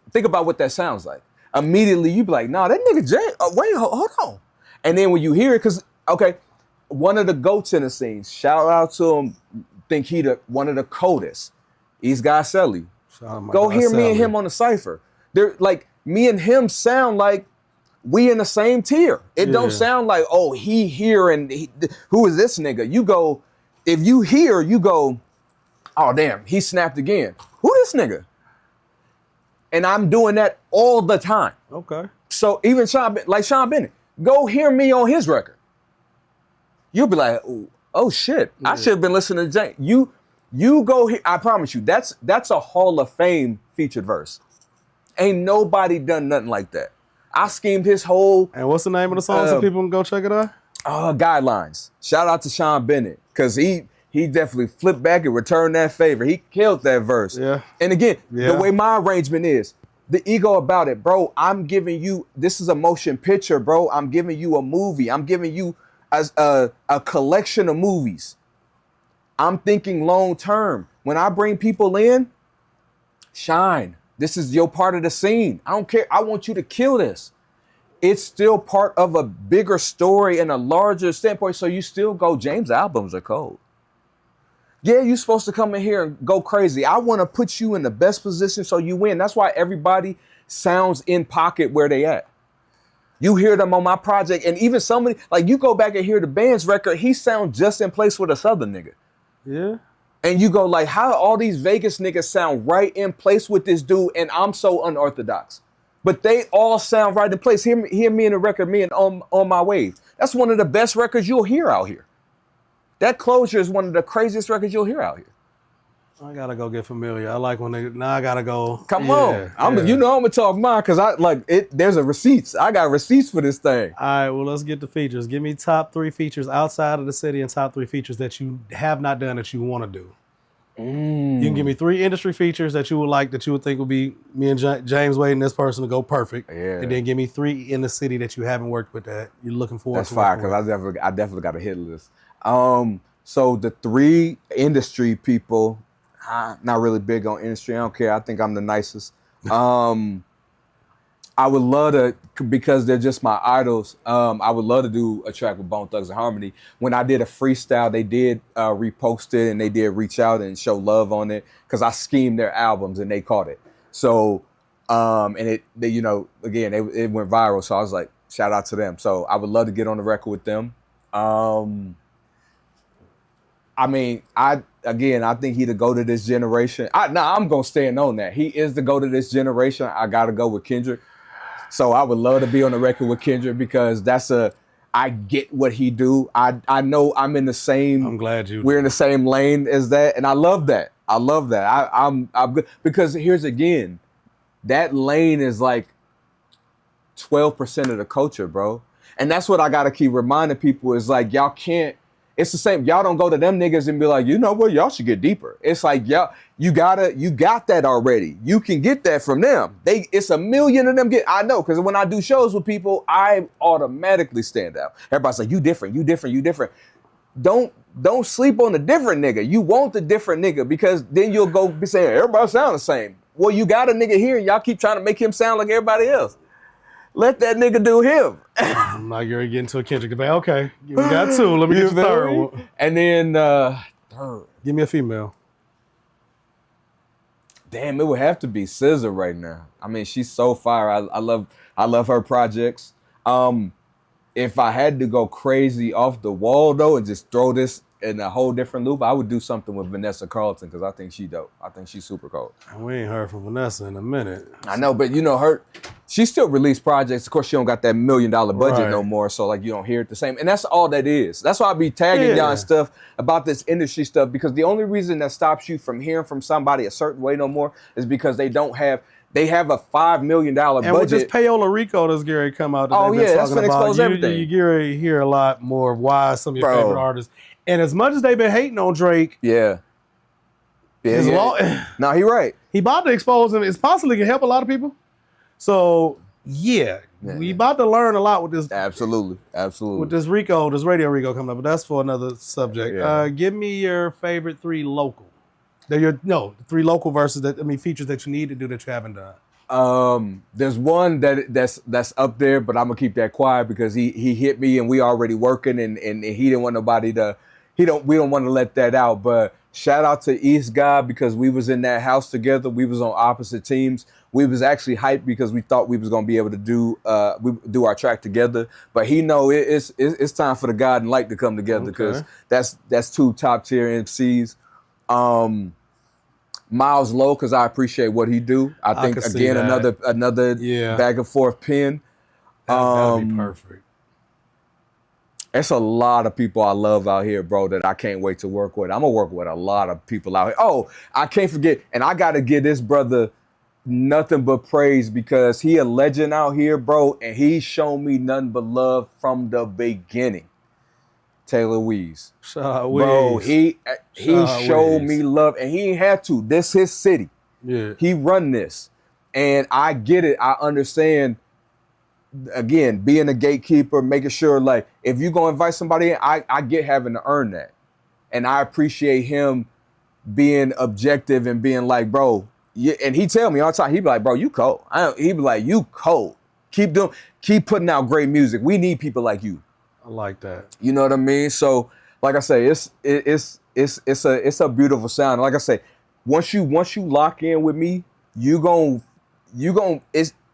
Think about what that sounds like. Immediately, you be like, nah, that nigga Jay, wait, hold on. And then when you hear it, because, okay, one of the GOATs in the scene, shout out to him, think he one of the coldest. He's Selly. Go hear me and him on the cypher. They're like, me and him sound like we in the same tier. It don't sound like, oh, he here and who is this nigga? You go, if you hear, you go, oh damn, he snapped again. Who this nigga? And I'm doing that all the time. Okay. So even Sean Bennett, go hear me on his record. You'll be like, oh shit, I should have been listening to Jay. You go here, I promise you, that's a Hall of Fame featured verse. Ain't nobody done nothing like that. I schemed his whole... And what's the name of the song so people can go check it out? Guidelines. Shout out to Sean Bennett, because he definitely flipped back and returned that favor. He killed that verse. Yeah. And again, the way my arrangement is, the ego about it, bro, I'm giving you, this is a motion picture, bro. I'm giving you a movie. I'm giving you as a collection of movies. I'm thinking long term. When I bring people in, shine. This is your part of the scene. I don't care. I want you to kill this. It's still part of a bigger story and a larger standpoint. So you still go, James' albums are cold. Yeah, you're supposed to come in here and go crazy. I want to put you in the best position so you win. That's why everybody sounds in pocket where they at. You hear them on my project, and even somebody, like you go back and hear the band's record, he sounds just in place with a Southern nigga. Yeah. And you go like, how all these Vegas niggas sound right in place with this dude, and I'm so unorthodox. But they all sound right in place. Hear me in the record, me and on my wave. That's one of the best records you'll hear out here. That Closure is one of the craziest records you'll hear out here. I gotta go get familiar. I like when now I gotta go. Come on. You know I'm gonna talk mine because I like it. There's a receipts. I got receipts for this thing. All right, well, let's get the features. Give me top 3 features outside of the city and top 3 features that you have not done that you want to do. You can give me 3 industry features that you would like, that you would think would be me and James Wade and this person to go perfect. Yeah. And then give me 3 in the city that you haven't worked with that you're looking forward to. That's fine, because I definitely got a hit list. So the 3 industry people, not really big on industry. I don't care. I think I'm the nicest. I would love to, because they're just my idols, I would love to do a track with Bone Thugs and Harmony. When I did a freestyle, they did repost it and they did reach out and show love on it because I schemed their albums and they caught it. So, and it went viral. So I was like, shout out to them. So I would love to get on the record with them. I mean, I think he the GOAT of this generation. I'm gonna stand on that. He is the GOAT of this generation. I gotta go with Kendrick. So I would love to be on the record with Kendrick because I get what he do. I know I'm in the same. I'm glad we're in the same lane as that, and I love that. I'm good because here's again, that lane is like 12% of the culture, bro. And that's what I gotta keep reminding people is like y'all can't. It's the same. Y'all don't go to them niggas and be like, you know what, y'all should get deeper. It's like, y'all, you got that already. You can get that from them. It's a million of them I know, because when I do shows with people, I automatically stand out. Everybody's like, you different. Don't sleep on the different nigga. You want the different nigga because then you'll go be saying, everybody sound the same. Well, you got a nigga here and y'all keep trying to make him sound like everybody else. Let that nigga do him. I'm not going to get into a Kendrick debate. Okay, we got two. Let me get the third one. And then third. Give me a female. Damn, it would have to be SZA right now. I mean, she's so fire. I love her projects. If I had to go crazy off the wall though and just throw this in a whole different loop, I would do something with Vanessa Carlton because I think she dope. I think she's super cold. We ain't heard from Vanessa in a minute. I know, but you know she still released projects. Of course, she don't got that $1 million budget no more, so like you don't hear it the same. And that's all that is. That's why I be tagging y'all and stuff about this industry stuff because the only reason that stops you from hearing from somebody a certain way no more is because they have a $5 million budget. And with this Payola Rico that's Gary come out. Oh yeah, that's gonna expose everything. You Gary hear a lot more of why some of your favorite artists. And as much as they've been hating on Drake, no, he right. He about to expose him. It's possibly can help a lot of people. So we about to learn a lot with this. Absolutely. With this Radio Rico coming up, but that's for another subject. Yeah. Give me your favorite three local. Three local verses features that you need to do that you haven't done. There's one that's up there, but I'm gonna keep that quiet because he hit me and we already working and he didn't want nobody to. We don't want to let that out. But shout out to East God because we was in that house together. We was on opposite teams. We was actually hyped because we thought we was gonna be able to do our track together. But he know it's time for the God and Light to come together because that's two top tier MCs. Miles Low because I appreciate what he do. I think again another back and forth pin. That'd be perfect. It's a lot of people I love out here, bro, that I can't wait to work with. I'm gonna work with a lot of people out here. Oh, I can't forget, and I gotta give this brother nothing but praise because he a legend out here, bro, and he's shown me nothing but love from the beginning. Taylor Weeze. Bro, he showed me love and he ain't had to. This his city. Yeah. He run this. And I get it. I understand, again, being a gatekeeper, making sure like if you're gonna invite somebody in, I get having to earn that. And I appreciate him being objective and being like, bro, and he tell me all the time, he be like, bro, you cold. He be like, you cold. Keep putting out great music. We need people like you. I like that. You know what I mean? So, like I say, it's a beautiful sound. Like I say, once you lock in with me,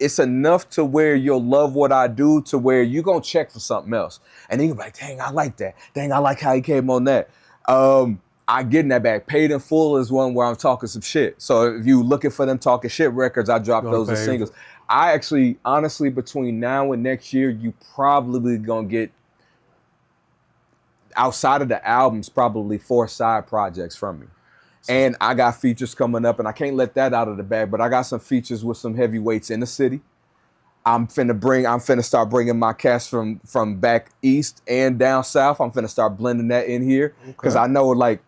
it's enough to where you'll love what I do to where you gonna check for something else. And then you're like, dang, I like that. Dang, I like how he came on that. I get in that back. Paid in Full is one where I'm talking some shit. So if you looking for them talking shit records, I drop those as singles. I actually, honestly, between now and next year, you probably gonna get, outside of the albums, probably 4 side projects from me. And I got features coming up, and I can't let that out of the bag, but I got some features with some heavyweights in the city. I'm finna start bringing my cast from back east and down south. I'm finna start blending that in here because I know like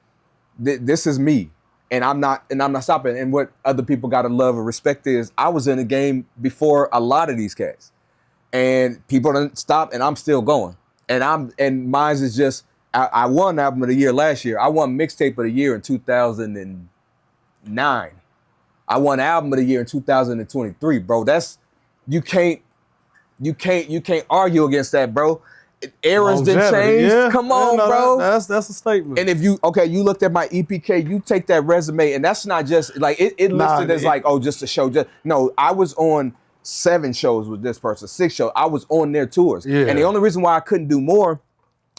this is me, and I'm not stopping. And what other people gotta love and respect is I was in the game before a lot of these cats, and people didn't stop, and I'm still going. And mine is just. I won Album of the Year last year. I won Mixtape of the Year in 2009. I won Album of the Year in 2023, bro. That's you can't argue against that, bro. Eras didn't change. Yeah. Come on, bro. That's a statement. And if you looked at my EPK, you take that resume, and that's not just like it listed as like, oh, just a show. No, I was on 7 shows with this person, 6 shows. I was on their tours. Yeah. And the only reason why I couldn't do more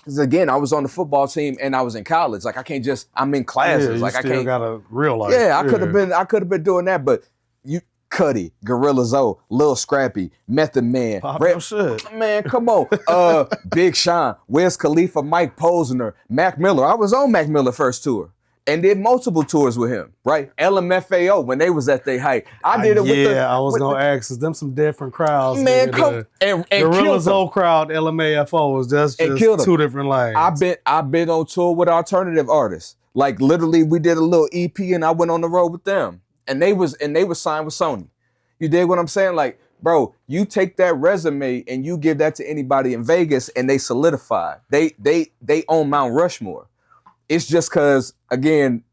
Because again, I was on the football team and I was in college. Like I can't just, I'm in classes. Yeah, like I still can't. got a real life. Yeah, I could have been doing that, but you, Cuddy, Gorilla Zoe, Lil Scrappy, Method Man, Pop your shit. Man, come on. Big Sean, Wiz Khalifa, Mike Posner, Mac Miller. I was on Mac Miller first tour and did multiple tours with him, right? LMFAO when they was at their height. I did it with the... Yeah, I was going to ask, is them some different crowds? Man, come... And Gorilla's old crowd, LMAFO, was just two different lanes. I've been on tour with alternative artists. Like literally we did a little EP and I went on the road with them. And they was signed with Sony. You dig what I'm saying? Like, bro, you take that resume and you give that to anybody in Vegas and they solidify. They own Mount Rushmore. It's just cause again,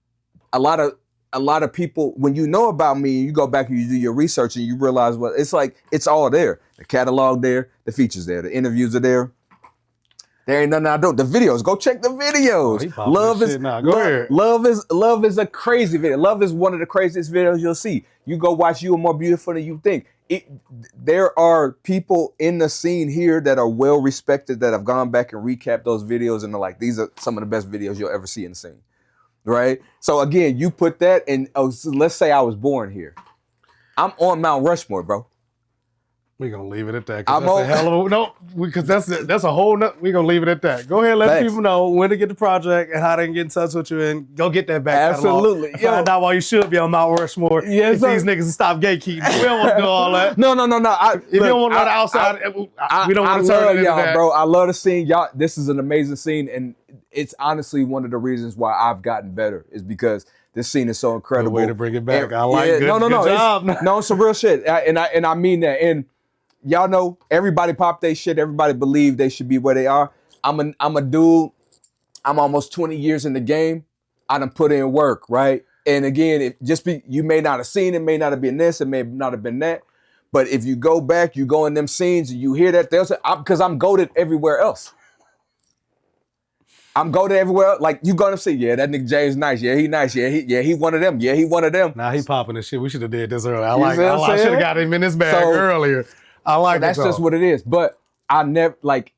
a lot of people, when you know about me, you go back and you do your research and you realize what it's like, it's all there. The catalog there, the features there, the interviews are there. There ain't nothing I don't. The videos, go check the videos. Love is a crazy video. Love is one of the craziest videos you'll see. You go watch You Are More Beautiful Than You Think. There are people in the scene here that are well respected that have gone back and recapped those videos and are like, these are some of the best videos you'll ever see in the scene. Right? So again, you put that in, so let's say I was born here. I'm on Mount Rushmore, bro. We're going to leave it at that. Because that's a whole nother, we're going to leave it at that. Go ahead and let people know when to get the project and how they can get in touch with you and go get that back. Absolutely. And find out why you should be on Mount Rushmore. Yes, if these niggas stop gatekeeping. We don't want to do all that. No. If you don't want to go outside, we don't want to turn it into that. Bro, I love the scene. Y'all, this is an amazing scene. And it's honestly one of the reasons why I've gotten better is because this scene is so incredible. Good way to bring it back. I like it. Good job. No, it's some real shit. And I mean that. And y'all know everybody pop their shit. Everybody believe they should be where they are. I'm a dude. I'm almost 20 years in the game. I done put in work, right? And again, you may not have seen it, may not have been this, it may not have been that. But if you go back, you go in them scenes and you hear that, because I'm goated everywhere else. I'm goated everywhere. Like you gonna see, yeah, that nigga James nice. Yeah, he nice. Yeah, he one of them. Yeah, he one of them. Nah, he popping this shit. We should have did this earlier. I should have got him in this bag earlier. I like that's just what it is. But I never like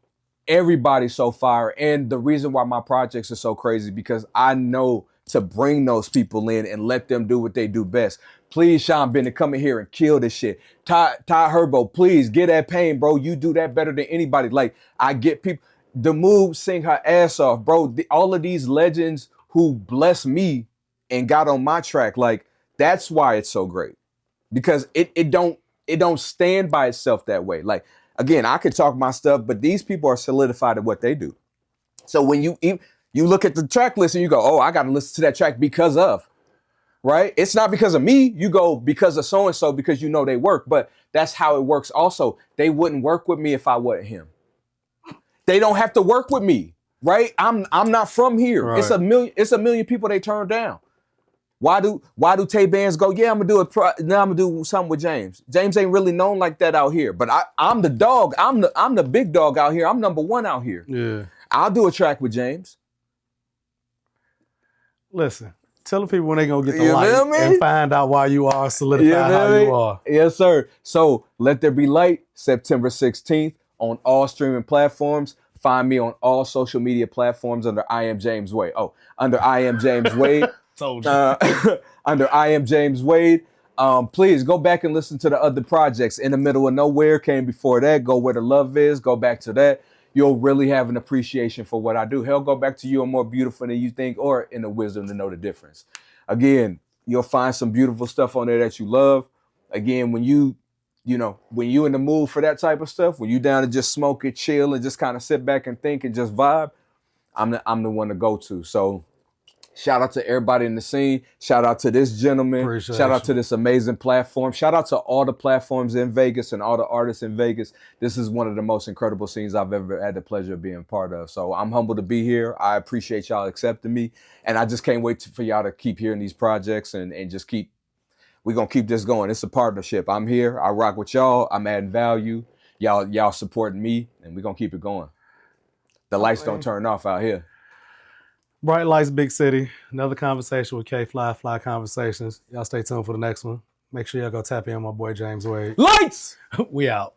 everybody's so fire. And the reason why my projects are so crazy because I know to bring those people in and let them do what they do best. Please, Sean Bennett, come in here and kill this shit. Ty Herbo, please get that pain, bro. You do that better than anybody. Like I get people. The Move sing her ass off, bro. All of these legends who blessed me and got on my track, like that's why it's so great. Because it don't stand by itself that way. Like again, I could talk my stuff, but these people are solidified at what they do. So when you look at the track list and you go, oh, I got to listen to that track because of, right? It's not because of me. You go because of so and so because you know they work. But that's how it works. Also, they wouldn't work with me if I wasn't him. They don't have to work with me, right? I'm not from here. Right. It's a million people they turn down. Why do Tay bands go, yeah, I'm gonna do something with James. James ain't really known like that out here. But I'm the dog. I'm the big dog out here. I'm number one out here. Yeah. I'll do a track with James. Listen, tell the people when they gonna get the light and find out why you are solidified how you are. Yes, sir. So Let There Be Light, September 16th. On all streaming platforms. Find me on all social media platforms under I Am James Wade. Oh, under I Am James Wade. Told you. Under I Am James Wade. Please go back and listen to the other projects. In the Middle of Nowhere came before that. Go Where the Love Is. Go back to that. You'll really have an appreciation for what I do. Hell, go back to You Are More Beautiful Than You Think or In the Wisdom to Know the Difference. Again, you'll find some beautiful stuff on there that you love. Again, when you in the mood for that type of stuff, when you down to just smoke it, chill, and just kind of sit back and think and just vibe, I'm the one to go to. So shout out to everybody in the scene. Shout out to this gentleman. Shout out to this amazing platform. Shout out to all the platforms in Vegas and all the artists in Vegas. This is one of the most incredible scenes I've ever had the pleasure of being part of. So I'm humbled to be here. I appreciate y'all accepting me. And I just can't wait for y'all to keep hearing these projects and just keep. We're going to keep this going. It's a partnership. I'm here. I rock with y'all. I'm adding value. Y'all supporting me, and we're going to keep it going. The lights don't turn off out here. Bright Lights, Big City. Another conversation with K-Fly Conversations. Y'all stay tuned for the next one. Make sure y'all go tap in on my boy James Wade. Lights! We out.